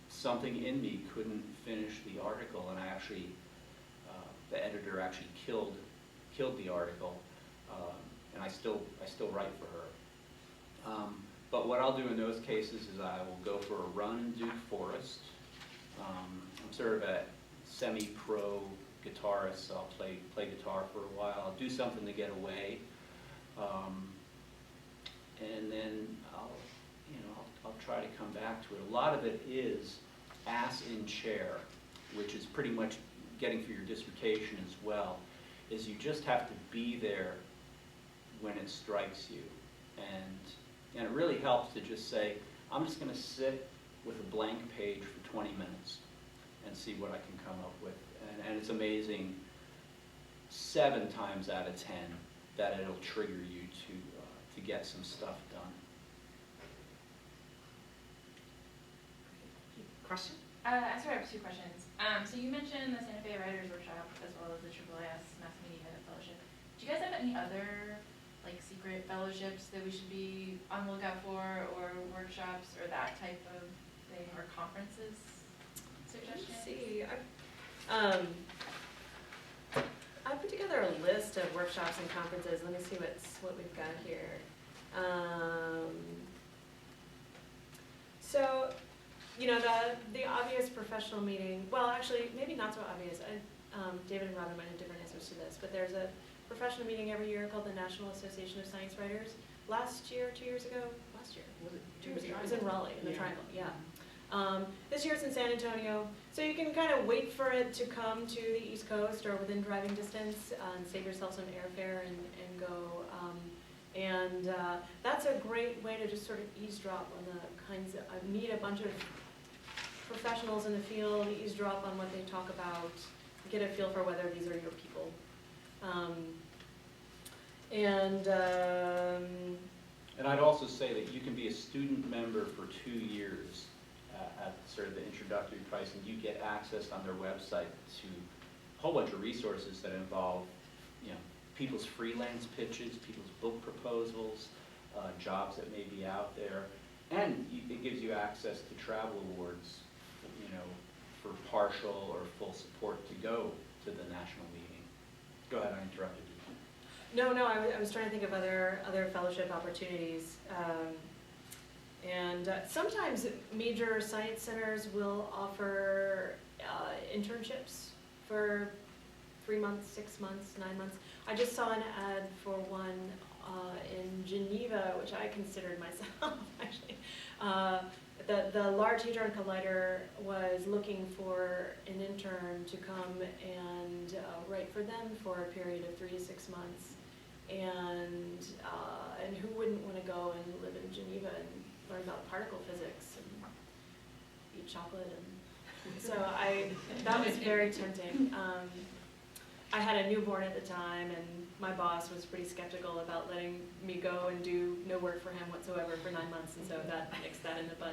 C: Something in me couldn't finish the article, and I actually, the editor actually killed the article, and I still write for her. But what I'll do in those cases is I will go for a run in Duke Forest. I'm sort of a semi-pro guitarist, so I'll play guitar for a while. I'll do something to get away, and then I'll try to come back to it. A lot of it is ass in chair, which is pretty much getting through your dissertation as well, is you just have to be there when it strikes you. And it really helps to just say, I'm just going to sit with a blank page for 20 minutes and see what I can come up with. And it's amazing, 7 times out of 10, that it'll trigger you to get some stuff done.
E: Question?
G: I sort of have 2 questions. So you mentioned the Santa Fe Writers Workshop as well as the AAAS Mass Media Fellowship. Do you guys have any other secret fellowships that we should be on the lookout for, or workshops, or that type of thing, or conferences suggestions?
D: Let's see. I put together a list of workshops and conferences. Let me see what we've got here. So, the obvious professional meeting, well, actually, maybe not so obvious. David and Robin might have different answers to this, but there's a professional meeting every year called the National Association of Science Writers. Last year, 2 years ago,
B: Was it
D: 2 years ago, it was in Raleigh, in the
B: Yeah.
D: Triangle, yeah. This year it's in San Antonio, so you can kind of wait for it to come to the East Coast or within driving distance and save yourself some airfare and go. That's a great way to just sort of eavesdrop on the kinds of, meet a bunch of professionals in the field, eavesdrop on what they talk about, get a feel for whether these are your people.
C: And I'd also say that you can be a student member for 2 years at sort of the introductory price, and you get access on their website to a whole bunch of resources that involve, people's freelance pitches, people's book proposals, jobs that may be out there, and it gives you access to travel awards, for partial or full support to go to the national meeting. Go ahead, I interrupted you.
D: No, I was trying to think of other fellowship opportunities. Sometimes major science centers will offer internships for 3 months, 6 months, 9 months. I just saw an ad for one in Geneva, which I considered myself, actually. The Large Hadron Collider was looking for an intern to come and write for them for a period of 3 to 6 months. And who wouldn't want to go and live in Geneva and learn about particle physics and eat chocolate? And so that was very tempting. I had a newborn at the time, and my boss was pretty skeptical about letting me go and do no work for him whatsoever for 9 months, and so that nixed that in the bud.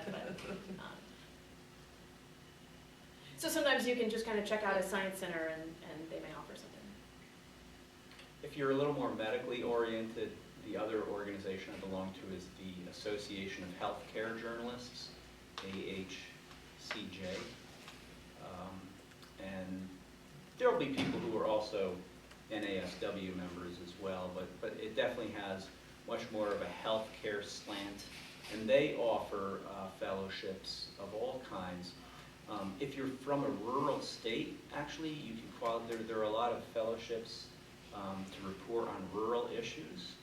D: So sometimes you can just kind of check out a science center, and they may offer something.
C: If you're a little more medically oriented, the other organization I belong to is the Association of Healthcare Journalists, AHCJ. And there will be people who are also NASW members as well, but it definitely has much more of a healthcare slant, and they offer fellowships of all kinds. If you're from a rural state, actually, you can qualify. There are a lot of fellowships to report on rural issues,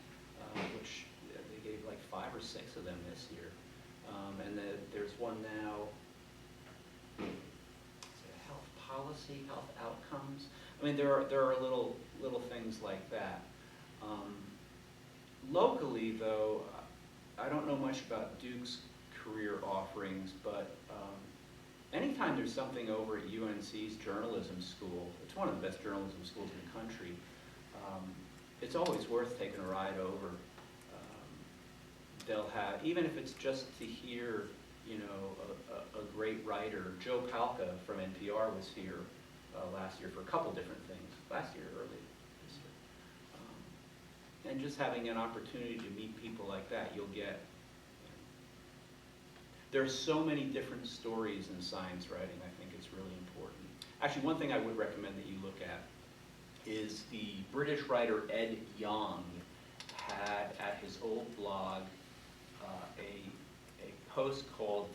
C: which they gave like 5 or 6 of them this year. There's one now, health policy, health outcomes. I mean, there are little things like that. Locally, though, I don't know much about Duke's career offerings, but anytime there's something over at UNC's journalism school, it's one of the best journalism schools in the country, it's always worth taking a ride over. They'll have, even if it's just to hear, a great writer. Joe Palca from NPR was here last year for a couple different things. Last year, early this year. And just having an opportunity to meet people like that, you'll get. There's so many different stories in science writing, I think it's really important. Actually, one thing I would recommend that you look at is the British writer Ed Yong had at his old blog a post called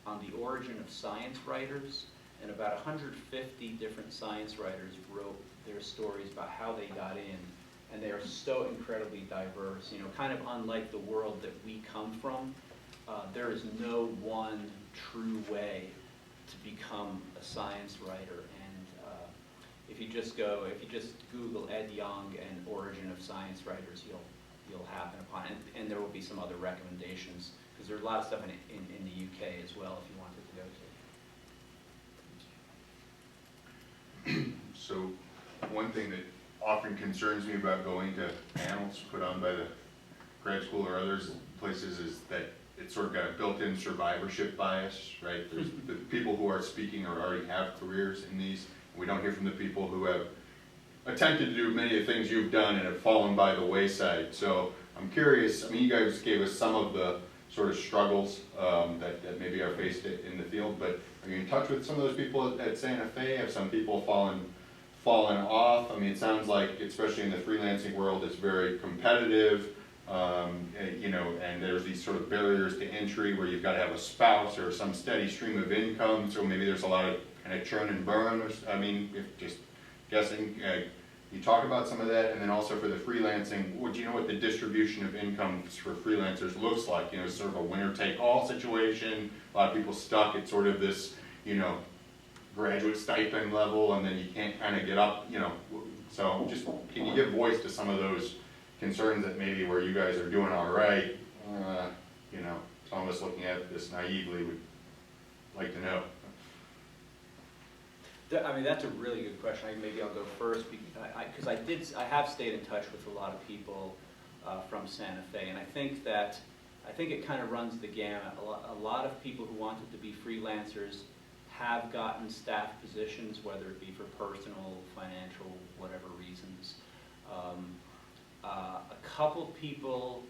C: On the Origin of Science Writers, and about 150 different science writers wrote their stories about how they got in, and they are so incredibly diverse, kind of unlike the world that we come from. There is no one true way to become a science writer, and if you just Google Ed Yong and Origin of Science Writers, you'll happen upon it, and there will be some other recommendations, because there's a lot of stuff in the UK as well if you wanted to go to.
H: So one thing that often concerns me about going to panels put on by the grad school or other places is that it's sort of got a built-in survivorship bias, right? There's the people who are speaking or already have careers in these. We don't hear from the people who have attempted to do many of the things you've done and have fallen by the wayside. So I'm curious, you guys gave us some of the sort of struggles that maybe are faced in the field, but are you in touch with some of those people at Santa Fe? Have some people fallen off? It sounds like, especially in the freelancing world, it's very competitive, and there's these sort of barriers to entry where you've got to have a spouse or some steady stream of income, so maybe there's a lot of kind of churn and burn, if just guessing, you talk about some of that, and then also for the freelancing, do you know what the distribution of incomes for freelancers looks like? You know, sort of a winner-take-all situation, a lot of people stuck at sort of this, you know, graduate stipend level, and then you can't kind of get up, you know, so just, can you give voice to some of those concerns that maybe where you guys are doing all right, you know, some of us looking at this naively would like to know.
C: I mean, that's a really good question. Maybe I'll go first because I have stayed in touch with a lot of people from Santa Fe, and I think it kind of runs the gamut. A lot of people who wanted to be freelancers have gotten staff positions, whether it be for personal, financial, whatever reasons. A couple people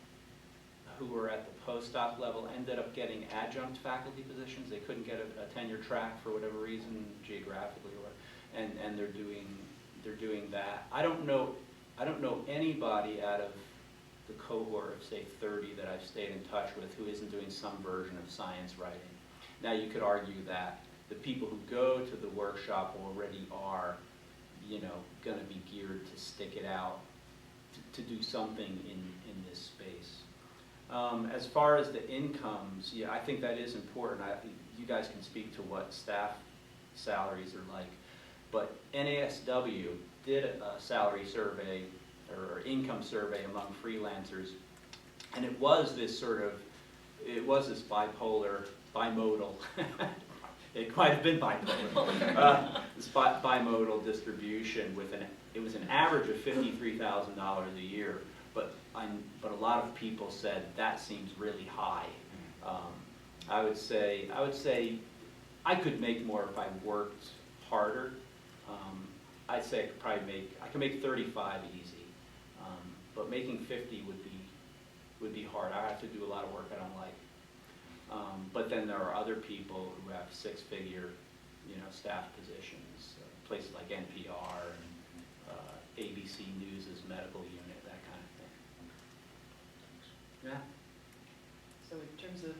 C: who were at the postdoc level ended up getting adjunct faculty positions. They couldn't get a tenure track for whatever reason, geographically or whatever, and they're doing that. I don't know anybody out of the cohort of say 30 that I've stayed in touch with who isn't doing some version of science writing. Now you could argue that the people who go to the workshop already are, you know, going to be geared to stick it out to do something in this space. As far as the incomes, yeah, I think that is important. You guys can speak to what staff salaries are like, but NASW did a salary survey or income survey among freelancers, and it was this bimodal, it might have been bipolar, this bimodal distribution with it was an average of $53,000 a year, but a lot of people said that seems really high. I would say I could make more if I worked harder. I'd say I could make 35 easy, but making 50 would be hard. I have to do a lot of work I don't like. But then there are other people who have six-figure, you know, staff positions, places like NPR and ABC News' medical unit, that kind of thing. Yeah.
B: So in terms of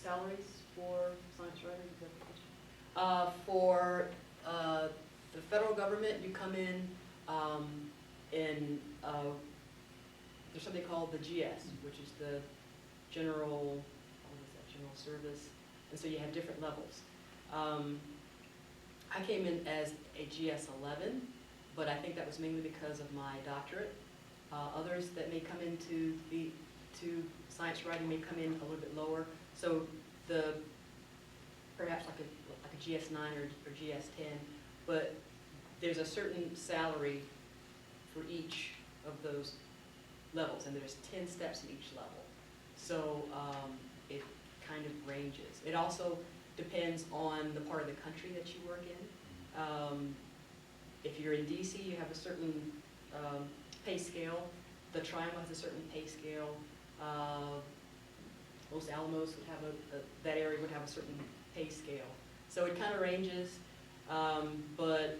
B: salaries for science writers, is that the question? For the federal government, you come in there's something called the GS, which is the general service, and so you have different levels. I came in as a GS 11, but I think that was mainly because of my doctorate. Others that may come into to science writing may come in a little bit lower, so perhaps like a GS 9 or GS 10, but there's a certain salary for each of those levels, and there's 10 steps in each level. So it kind of ranges. It also depends on the part of the country that you work in. If you're in DC, you have a certain pay scale. The Triangle has a certain pay scale. Los Alamos would have that area would have a certain pay scale. So it kind of ranges, but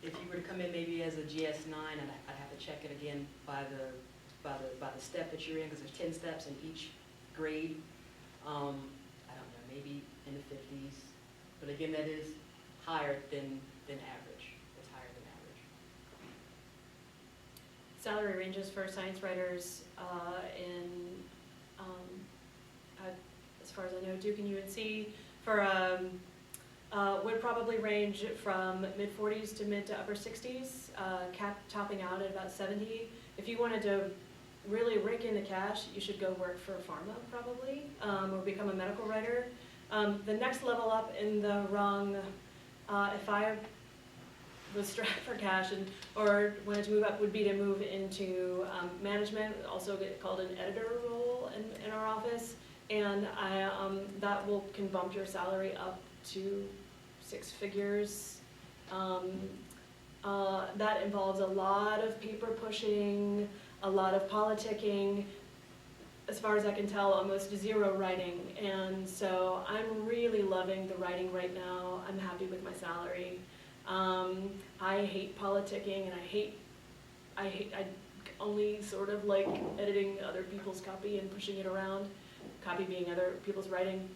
B: if you were to come in maybe as a GS 9, and I'd have to check it again by the step that you're in, because there's 10 steps in each grade. I don't know, maybe in the 50s, but again, that is higher than average. It's higher than average.
D: Salary ranges for science writers as far as I know, Duke and UNC would probably range from mid-40s to mid to upper 60s, topping out at about 70. If you wanted to really rake in the cash, you should go work for pharma probably, or become a medical writer. The next level up in the rung, if I was strapped for cash or wanted to move up, would be to move into management, also get called an editor role in our office, and that can bump your salary up to 6 figures. That involves a lot of paper pushing, a lot of politicking, as far as I can tell, almost zero writing, and so I'm really loving the writing right now. I'm happy with my salary. I hate politicking, and I only sort of like editing other people's copy and pushing it around, copy being other people's writing.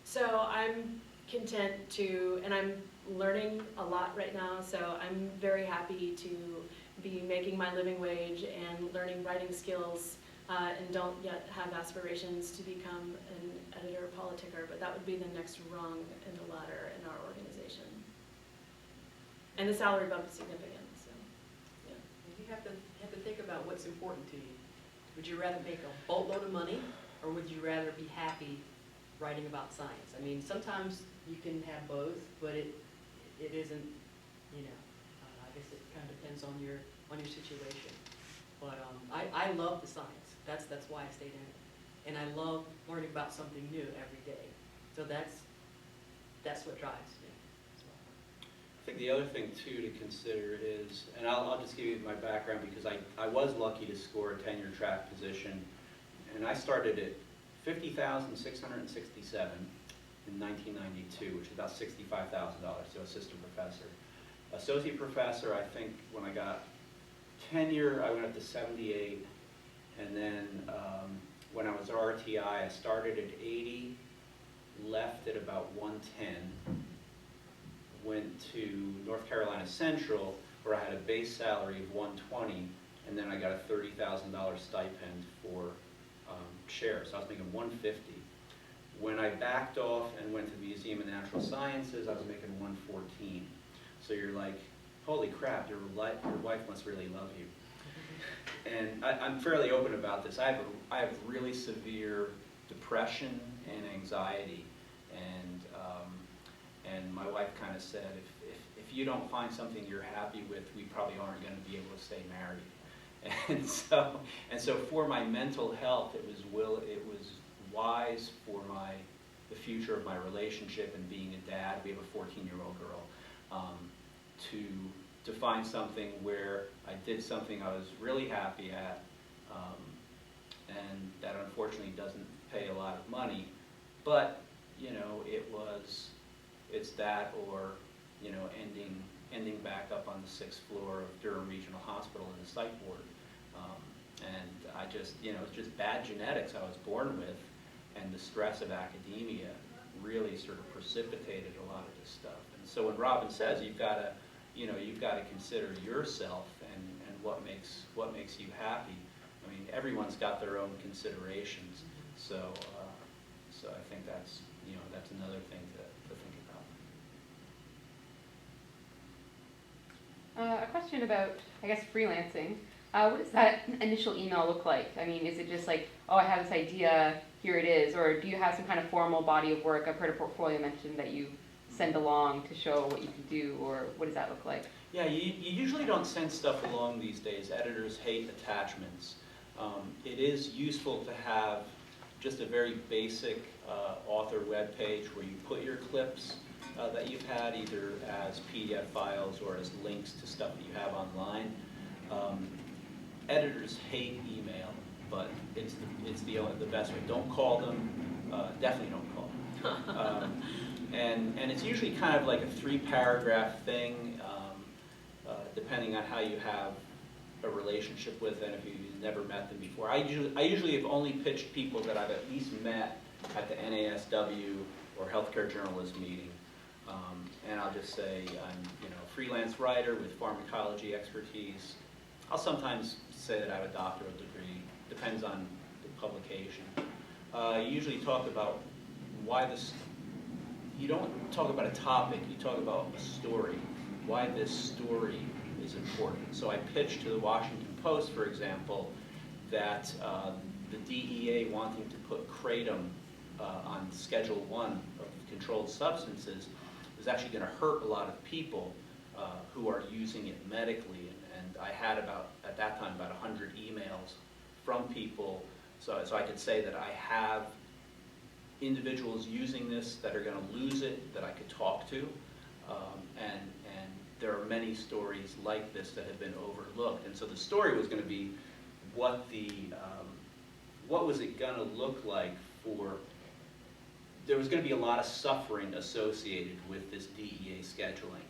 D: So I'm content to, and I'm learning a lot right now, so I'm very happy to be making my living wage and learning writing skills, and don't yet have aspirations to become an editor or politicker, but that would be the next rung in the ladder in our organization. And the salary bump is significant, so, yeah.
B: You have to think about what's important to you. Would you rather make a boatload of money, or would you rather be happy writing about science? I mean, sometimes you can have both, but it isn't, I guess it kind of depends on your situation. But I love the science. That's why I stayed in it. And I love learning about something new every day. So that's what drives me as well.
C: I think the other thing too to consider is, and I'll just give you my background because I was lucky to score a tenure track position, and I started at $50,667 in 1992, which is about $65,000, so assistant professor. Associate professor, I think when I got tenure, I went up to 78, and then when I was RTI, I started at 80, left at about 110, went to North Carolina Central, where I had a base salary of 120, and then I got a $30,000 stipend for shares. So I was making 150. When I backed off and went to the Museum of Natural Sciences, I was making 114. So you're like, holy crap, your wife must really love you. And I'm fairly open about this. I have really severe depression and anxiety, and my wife kind of said, if you don't find something you're happy with, we probably aren't going to be able to stay married. And so for my mental health, it was wise for the future of my relationship and being a dad. We have a 14-year-old girl. To find something where I did something I was really happy at, and that unfortunately doesn't pay a lot of money, but it's that or ending back up on the 6th floor of Durham Regional Hospital in the psych ward. And I just, it's just bad genetics I was born with, and the stress of academia really sort of precipitated a lot of this stuff. And so when Robin says you've got to consider yourself and what makes you happy. I mean, everyone's got their own considerations. So I think that's another thing to think about.
I: A question about, I guess, freelancing. What does that initial email look like? I mean, is it just like, oh, I have this idea, here it is, or do you have some kind of formal body of work? I've heard a portfolio mentioned that you send along to show what you can do, or what does that look like?
C: Yeah, you usually don't send stuff along these days. Editors hate attachments. It is useful to have just a very basic author web page where you put your clips that you've had either as PDF files or as links to stuff that you have online. Editors hate email, but it's the best way. Don't call them. Definitely don't call them. And it's usually kind of like a 3-paragraph thing, depending on how you have a relationship with them, if you've never met them before. I usually have only pitched people that I've at least met at the NASW or Healthcare Journalism meeting. And I'll just say I'm a freelance writer with pharmacology expertise. I'll sometimes say that I have a doctoral degree, depends on the publication. You usually talk about why this. You don't talk about a topic, you talk about a story, why this story is important. So I pitched to the Washington Post, for example, that the DEA wanting to put kratom on Schedule 1 of controlled substances is actually going to hurt a lot of people who are using it medically. And I had at that time, about 100 emails from people, so I could say that I have individuals using this that are going to lose it that I could talk to, and there are many stories like this that have been overlooked. And so the story was going to be what was it going to look like for. There was going to be a lot of suffering associated with this DEA scheduling,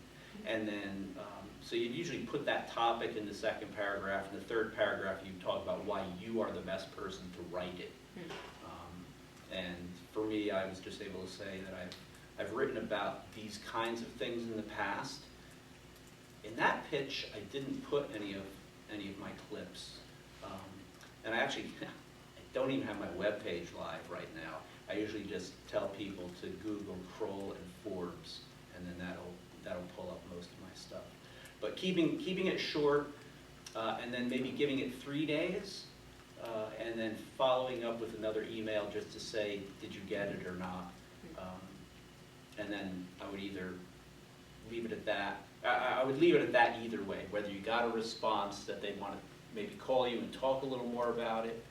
C: and then so you'd usually put that topic in the 2nd paragraph. In the 3rd paragraph, you talk about why you are the best person to write it. And for me, I was just able to say that I've written about these kinds of things in the past. In that pitch, I didn't put any of my clips. And I actually, I don't even have my webpage live right now. I usually just tell people to Google Kroll and Forbes, and then that'll pull up most of my stuff. But keeping it short, and then maybe giving it 3 days, and then following up with another email just to say, did you get it or not? And then I would either leave it at that. I would leave it at that either way, whether you got a response that they want to maybe call you and talk a little more about it,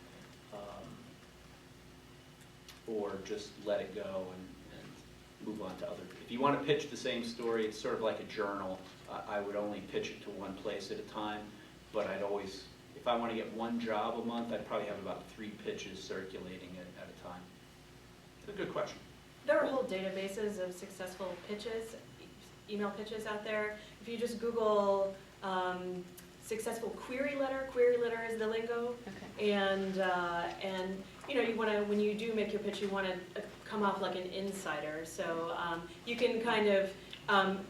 C: or just let it go and move on to other. If you want to pitch the same story, it's sort of like a journal. I would only pitch it to one place at a time, but I'd always, if I want to get one job a month, I'd probably have about 3 pitches circulating at a time. It's a good question.
D: There are whole databases of successful pitches, email pitches out there. If you just Google successful query letter is the lingo.
I: Okay.
D: And you know, you want to, when you do make your pitch, you want to come off like an insider. So you can kind of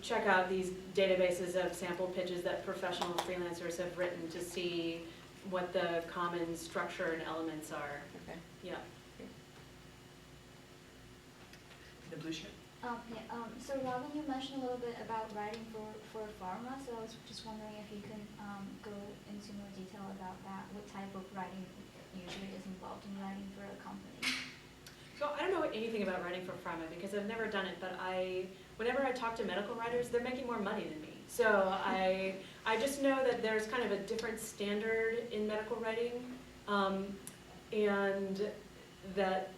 D: check out these databases of sample pitches that professional freelancers have written to see what the common structure and elements are.
I: Okay.
D: Yeah.
A: The blue shirt.
J: So Robin, you mentioned a little bit about writing for pharma, so I was just wondering if you can go into more detail about that. What type of writing usually is involved in writing for a company?
D: So I don't know anything about writing for pharma because I've never done it, but whenever I talk to medical writers, they're making more money than me. So I just know that there's kind of a different standard in medical writing, and that,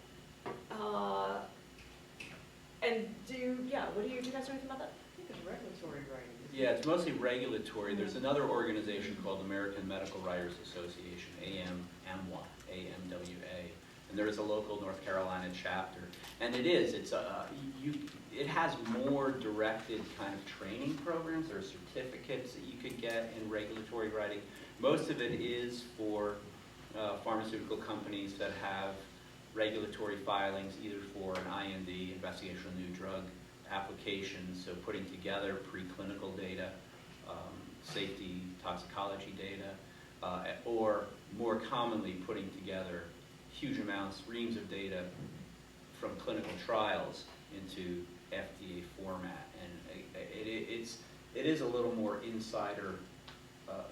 D: what do you guys know anything about that?
B: I think it's regulatory writing.
C: Yeah, it's mostly regulatory. There's another organization called American Medical Writers Association, AMWA, and there is a local North Carolina chapter. And it has more directed kind of training programs or certificates that you could get in regulatory writing. Most of it is for pharmaceutical companies that have regulatory filings, either for an IND, investigational new drug applications, so putting together preclinical data, safety, toxicology data, or more commonly putting together huge amounts, reams of data from clinical trials into FDA format. And it is a little more insider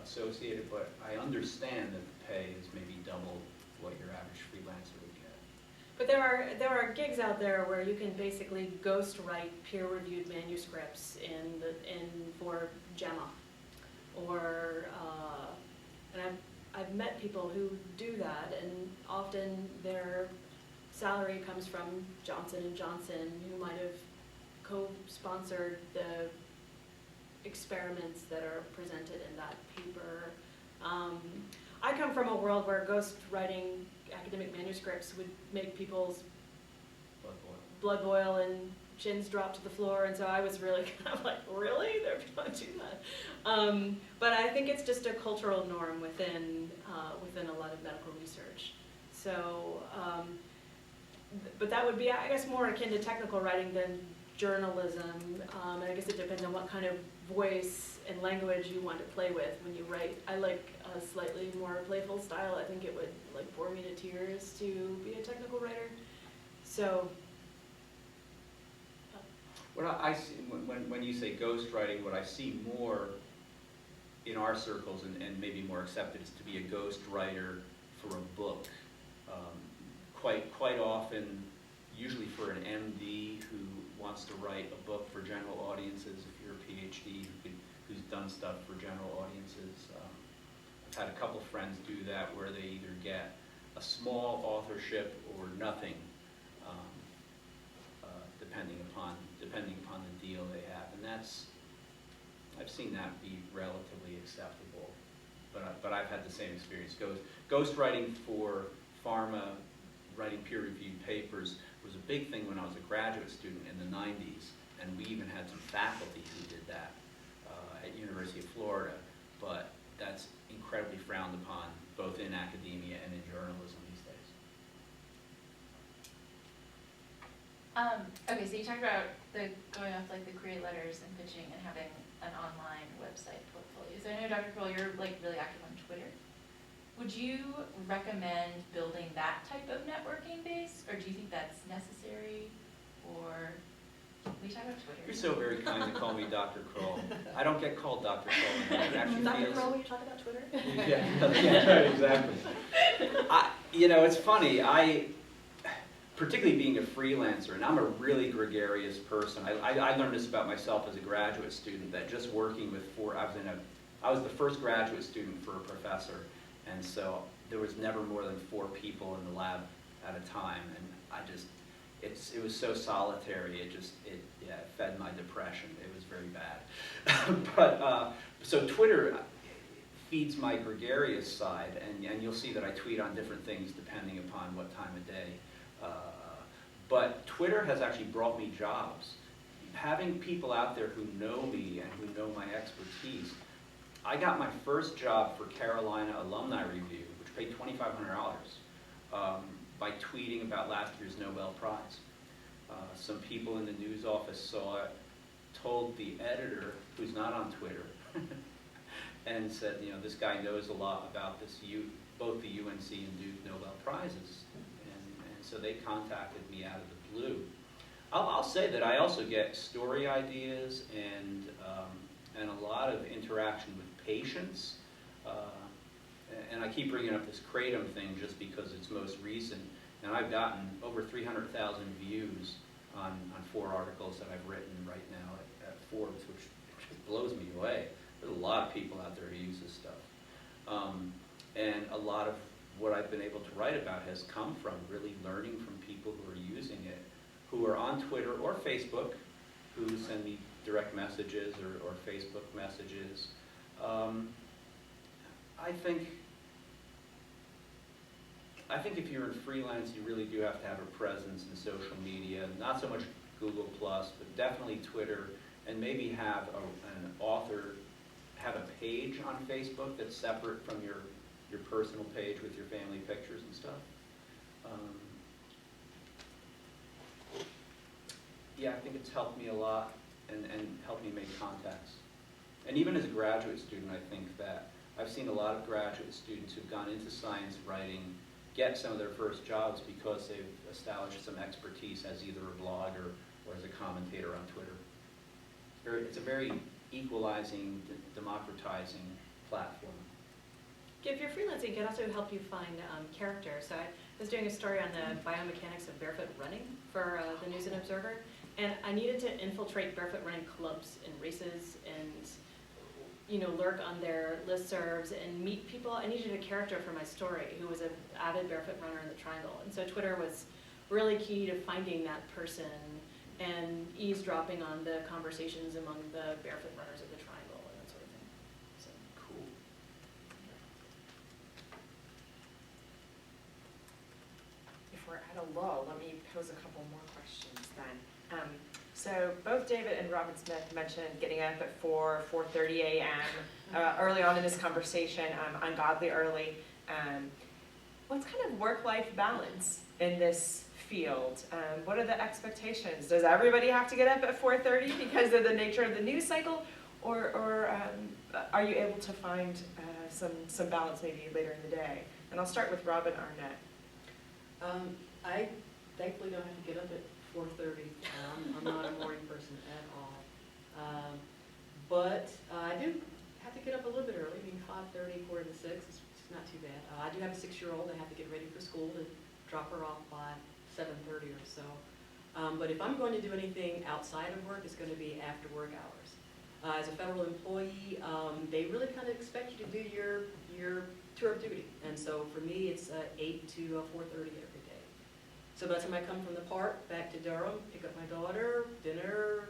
C: associated, but I understand that the pay is maybe double what your average freelancer would get.
D: But there are gigs out there where you can basically ghostwrite peer-reviewed manuscripts for JAMA, or and I've met people who do that, and often their salary comes from Johnson & Johnson, who might have co-sponsored the experiments that are presented in that paper. I come from a world where ghostwriting academic manuscripts would make people's blood boil and chins drop to the floor, and so I was really kind of like, really? They're going to do that? But I think it's just a cultural norm within a lot of medical research. So, but that would be, I guess, more akin to technical writing than journalism, and I guess it depends on what kind of voice and language you want to play with when you write. I like a slightly more playful style. I think it would like bore me to tears to be a technical writer. So.
C: What I see, when you say ghostwriting, what I see more in our circles and maybe more accepted is to be a ghostwriter for a book. Quite often, usually for an MD who wants to write a book for general audiences, if you're a PhD who's done stuff for general audiences. I've had a couple friends do that where they either get a small authorship or nothing, depending upon the deal they have, and I've seen that be relatively acceptable. But I've had the same experience. Ghostwriting for pharma, writing peer-reviewed papers was a big thing when I was a graduate student in the 90s, and we even had some faculty who did that at University of Florida. But that's incredibly frowned upon, both in academia and in journalism these days.
G: Okay, so you talked about the going off like the create letters and pitching and having an online website portfolio. So I know, Dr. Kroll, you're like really active on Twitter. Would you recommend building that type of networking base, or do you think that's necessary? Or we talk about Twitter.
C: You're so very kind to call me Dr. Kroll. I don't get called Dr. Kroll. It actually
D: Dr.
C: feels.
D: Kroll, when you talk about Twitter?
C: Yeah, right, exactly. It's funny. Particularly being a freelancer, and I'm a really gregarious person. I learned this about myself as a graduate student, that just working with I was the first graduate student for a professor, and so there was never more than 4 people in the lab at a time, and it was so solitary. It fed my depression. It was very bad. So Twitter feeds my gregarious side, and you'll see that I tweet on different things depending upon what time of day. But Twitter has actually brought me jobs. Having people out there who know me and who know my expertise. I got my first job for Carolina Alumni Review, which paid $2,500, by tweeting about last year's Nobel Prize. Some people in the news office saw it, told the editor, who's not on Twitter, and said, this guy knows a lot about both the UNC and Duke Nobel Prizes. So they contacted me out of the blue. I'll say that I also get story ideas and a lot of interaction with patients. And I keep bringing up this Kratom thing just because it's most recent. And I've gotten over 300,000 views on 4 articles that I've written right now at Forbes, which just blows me away. There's a lot of people out there who use this stuff. And a lot of what I've been able to write about has come from really learning from people who are using it, who are on Twitter or Facebook, who send me direct messages or Facebook messages. I think if you're in freelance, you really do have to have a presence in social media, not so much Google+, but definitely Twitter, and maybe have an author have a page on Facebook that's separate from your personal page with your family pictures and stuff. I think it's helped me a lot and helped me make contacts. And even as a graduate student, I think that I've seen a lot of graduate students who've gone into science writing get some of their first jobs because they've established some expertise as either a blogger or as a commentator on Twitter. It's a very equalizing, democratizing platform.
D: If you're freelancing, it can also help you find character. So I was doing a story on the biomechanics of barefoot running for the News and Observer, and I needed to infiltrate barefoot running clubs and races and lurk on their listservs and meet people. I needed a character for my story who was an avid barefoot runner in the Triangle, and so Twitter was really key to finding that person and eavesdropping on the conversations among the barefoot runners of the Triangle and that sort of thing. So.
C: Cool.
E: If we're at a lull, let me pose a couple more questions then. So both David and Robin Smith mentioned getting up at 4:30 a.m. Early on in this conversation, ungodly early. What's kind of work-life balance in this field? What are the expectations? Does everybody have to get up at 4:30 because of the nature of the news cycle, or are you able to find some balance maybe later in the day? And I'll start with Robin Arnette.
B: I thankfully don't have to get up at 4:30. I'm not a morning person at all. But I do have to get up a little bit early, 5:30, 4:45. It's not too bad. I do have a 6-year-old. I have to get ready for school to drop her off by 7:30 or so. But if I'm going to do anything outside of work, it's going to be after work hours. As a federal employee, they really kind of expect you to do your tour of duty. And so for me, it's 8 to 4:30 every day. So by the time I come from the park back to Durham, pick up my daughter, dinner,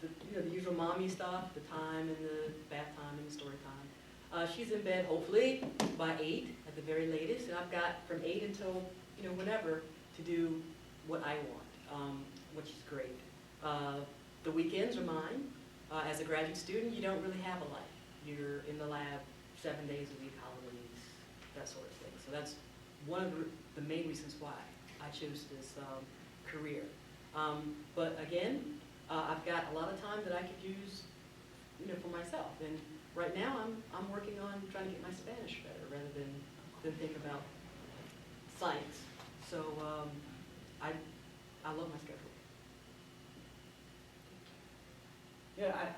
B: the usual mommy stuff, the time and the bath time and the story time. She's in bed hopefully by 8 at the very latest, and I've got from 8 until whenever to do what I want, which is great. The weekends are mine. As a graduate student, you don't really have a life. You're in the lab 7 days a week, holidays, that sort of thing. So that's one of the main reasons why I chose this career. But again, I've got a lot of time that I could use, for myself. And right now, I'm working on trying to get my Spanish better rather than think about science. So I love my schedule.
C: Yeah,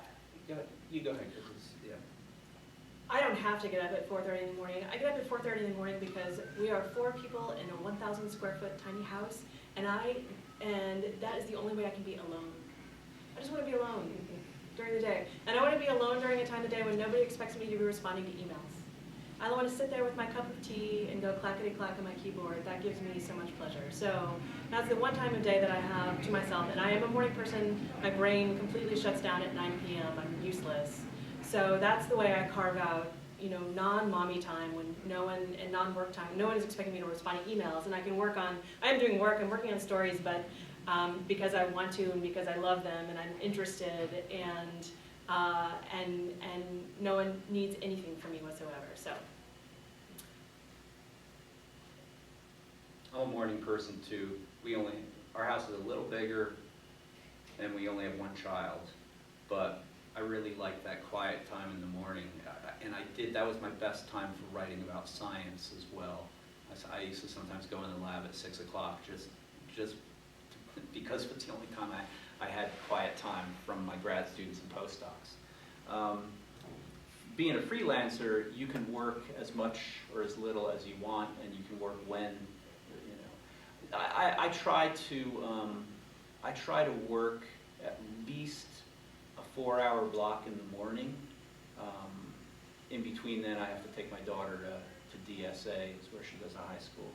C: you go ahead, 'cause it's, yeah.
D: I don't have to get up at 4:30 in the morning. I get up at 4:30 in the morning because we are 4 people in a 1,000 square foot tiny house, and that is the only way I can be alone. I just want to be alone during the day. And I want to be alone during a time of day when nobody expects me to be responding to emails. I want to sit there with my cup of tea and go clackety-clack on my keyboard. That gives me so much pleasure. So that's the one time of day that I have to myself. And I am a morning person. My brain completely shuts down at 9 p.m. I'm useless. So that's the way I carve out, non-mommy time when and non-work time. No one is expecting me to respond to emails. And I can I am doing work, I'm working on stories, but because I want to and because I love them and I'm interested and no one needs anything from me whatsoever. So.
C: I'm a morning person too. Our house is a little bigger and we only have one child, but I really like that quiet time in the morning. And that was my best time for writing about science as well. I used to sometimes go in the lab at 6 o'clock just because it's the only time I had quiet time from my grad students and postdocs. Being a freelancer, you can work as much or as little as you want, and you can work when, I try to work at least a 4-hour block in the morning. In between then, I have to take my daughter to DSA, is where she goes to high school.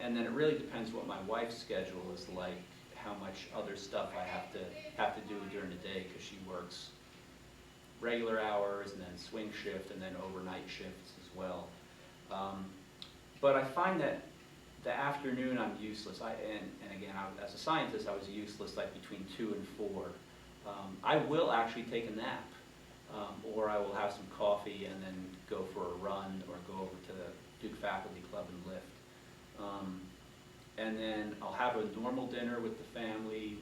C: And then it really depends what my wife's schedule is like, how much other stuff I have to do during the day, because she works regular hours and then swing shift and then overnight shifts as well. But I find that the afternoon I'm useless. And again, as a scientist, I was useless like between 2 and 4. I will actually take a nap, or I will have some coffee and then go for a run or go over to the Duke Faculty Club and lift. And then I'll have a normal dinner with the family.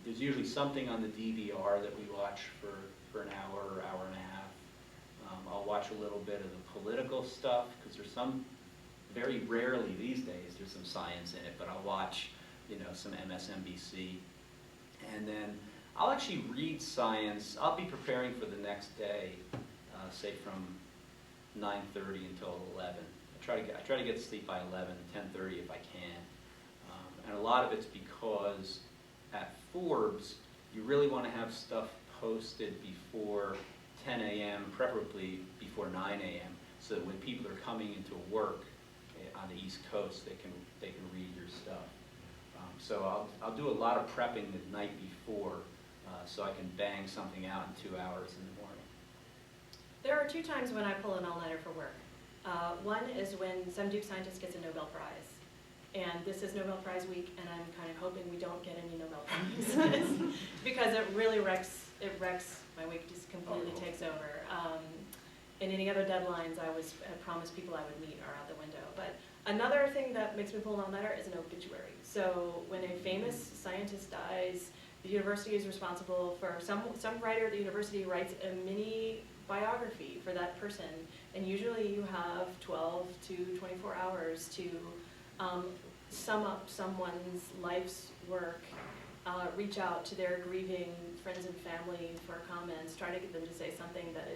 C: There's usually something on the DVR that we watch for an hour or hour and a half. I'll watch a little bit of the political stuff, because there's very rarely these days, there's some science in it, but I'll watch, some MSNBC. And then I'll actually read science. I'll be preparing for the next day, say from 9:30 until 11. I try to get to sleep by 11, 10:30 if I can. And a lot of it's because at Forbes, you really want to have stuff posted before 10 a.m., preferably before 9 a.m., so that when people are coming into work on the East Coast, they can read your stuff. So I'll do a lot of prepping the night before, so I can bang something out in 2 hours in the morning.
D: There are 2 times when I pull an all-nighter for work. One is when some Duke scientist gets a Nobel Prize. And this is Nobel Prize week, and I'm kind of hoping we don't get any Nobel Prizes because it really wrecks my week, just completely takes over. And any other deadlines I promised people I would meet are out the window. But another thing that makes me pull an all-nighter is an obituary. So when a famous scientist dies, the university is responsible for, some writer at the university writes a mini biography for that person. And usually you have 12 to 24 hours to sum up someone's life's work, reach out to their grieving friends and family for comments, try to get them to say something that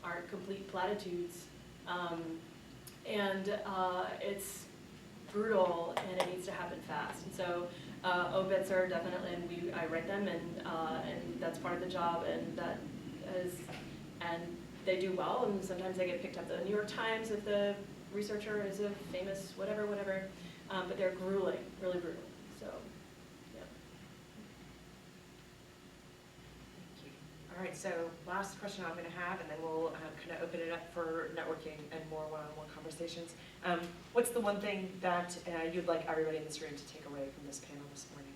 D: aren't complete platitudes. It's brutal and it needs to happen fast. And so obits are definitely, and I write them, and that's part of the job, and they do well, and sometimes they get picked up in the New York Times if the researcher is a famous whatever, but they're grueling, really brutal, so, yeah.
E: Thank you. All right, so last question I'm going to have, and then we'll kind of open it up for networking and more one-on-one conversations. What's the one thing that you'd like everybody in this room to take away from this panel this morning?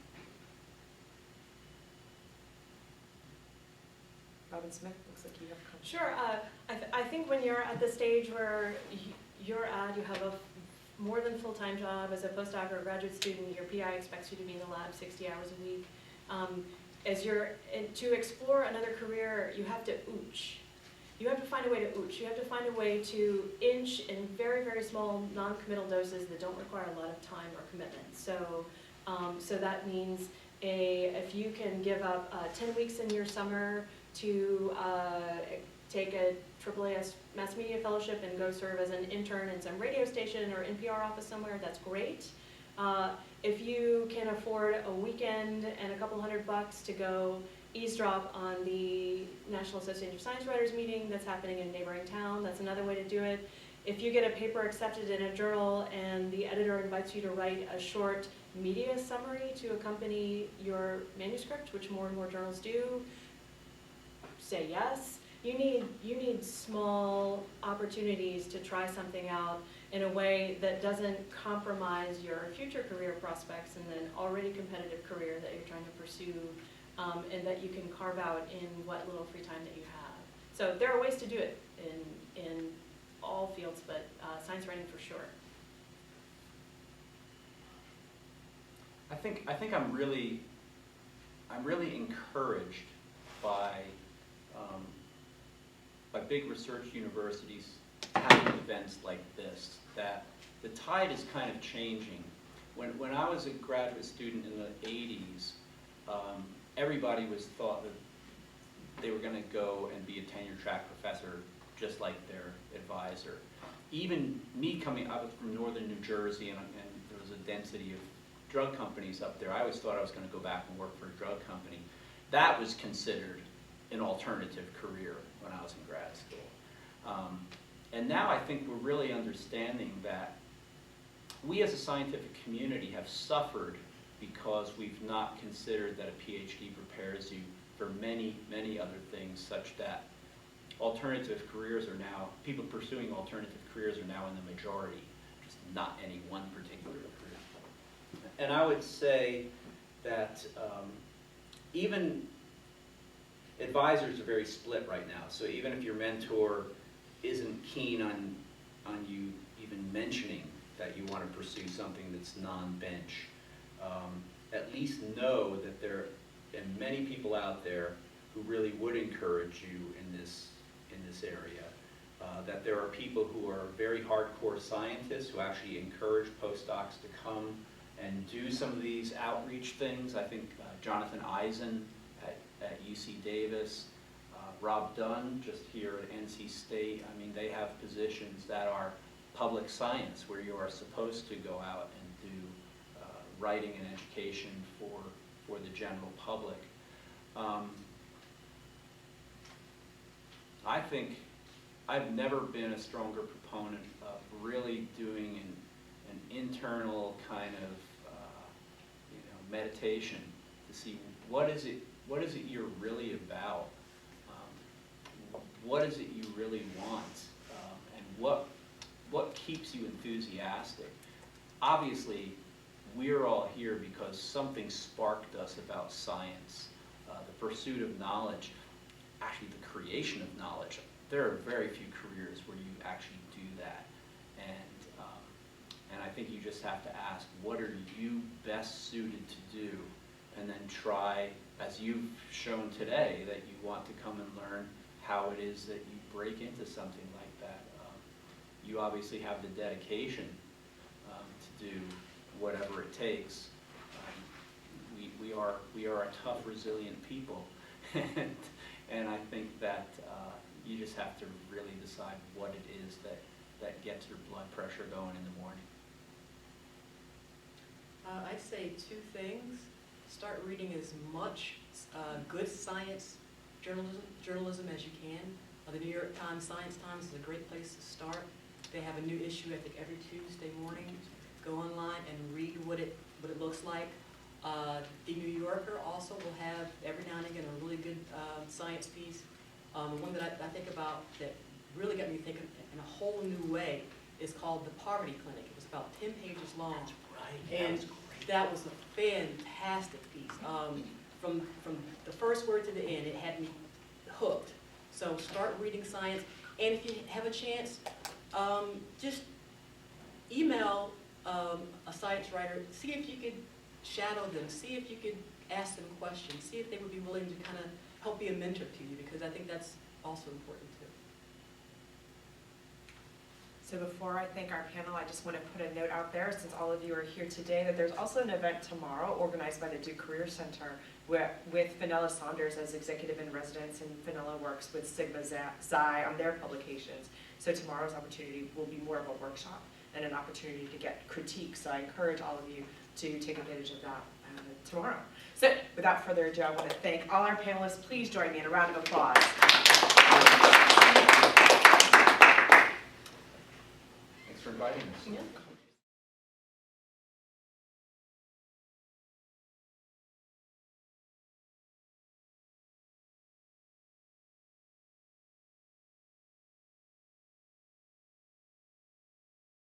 E: Robin Smith, looks like you have a comment.
D: Sure, I think when you're at the stage where you're at, you have a more than full-time job. As a postdoc or a graduate student, your PI expects you to be in the lab 60 hours a week. To explore another career, you have to ooch. You have to find a way to ooch. You have to find a way to inch in very, very small, non-committal doses that don't require a lot of time or commitment. So that means if you can give up 10 weeks in your summer to take a AAAS mass media fellowship and go serve as an intern in some radio station or NPR office somewhere, that's great. If you can afford a weekend and a couple $100 to go eavesdrop on the National Association of Science Writers meeting that's happening in a neighboring town, that's another way to do it. If you get a paper accepted in a journal and the editor invites you to write a short media summary to accompany your manuscript, which more and more journals do, say yes. You need small opportunities to try something out in a way that doesn't compromise your future career prospects in an already competitive career that you're trying to pursue, and that you can carve out in what little free time that you have. So there are ways to do it in all fields, but science writing for sure.
C: I think I'm really encouraged by big research universities having events like this, that the tide is kind of changing. When I was a graduate student in the 80s, everybody thought that they were going to go and be a tenure-track professor just like their advisor. Even me I was from northern New Jersey, and there was a density of drug companies up there. I always thought I was going to go back and work for a drug company. That was considered an alternative career when I was in grad school. And now I think we're really understanding that we as a scientific community have suffered because we've not considered that a PhD prepares you for many, many other things, such that alternative careers are now, people pursuing alternative careers are now in the majority, just not any one particular career. And I would say that even advisors are very split right now. So even if your mentor isn't keen on you even mentioning that you want to pursue something that's non-bench, at least know that there are many people out there who really would encourage you in this area. That there are people who are very hardcore scientists who actually encourage postdocs to come and do some of these outreach things. I think Jonathan Eisen at UC Davis, Rob Dunn just here at NC State. I mean, they have positions that are public science where you are supposed to go out and do writing and education for the general public. I think I've never been a stronger proponent of really doing an internal kind of meditation to see what is it you're really about, what is it you really want, and what keeps you enthusiastic. Obviously, we're all here because something sparked us about science, the pursuit of knowledge, actually the creation of knowledge. There are very few careers where you actually do that, and I think you just have to ask, what are you best suited to do, and then try, as you've shown today, that you want to come and learn how it is that you break into something like that. You obviously have the dedication to do whatever it takes. We are a tough, resilient people, and I think that you just have to really decide what it is that gets your blood pressure going in the morning.
B: I'd say two things. Start reading as much good science journalism as you can. The New York Times Science Times is a great place to start. They have a new issue, I think, every Tuesday morning. Go online and read what it looks like. The New Yorker also will have every now and again a really good science piece. The one that I think about that really got me thinking in a whole new way is called The Poverty Clinic. It was about 10 pages long.
C: That's right.
B: And that was a fantastic piece. From the first word to the end, it had me hooked. So start reading science, and if you have a chance, just email a science writer, see if you could shadow them, see if you could ask them questions, see if they would be willing to kind of help be a mentor to you, because I think that's also important too.
E: So before I thank our panel, I just want to put a note out there, since all of you are here today, that there's also an event tomorrow organized by the Duke Career Center with Fenella Saunders as executive in residence, and Fenella works with Sigma Xi on their publications. So tomorrow's opportunity will be more of a workshop and an opportunity to get critiques. So I encourage all of you to take advantage of that tomorrow. So without further ado, I want to thank all our panelists. Please join me in a round of applause.
C: Thanks for inviting us.
E: Yeah.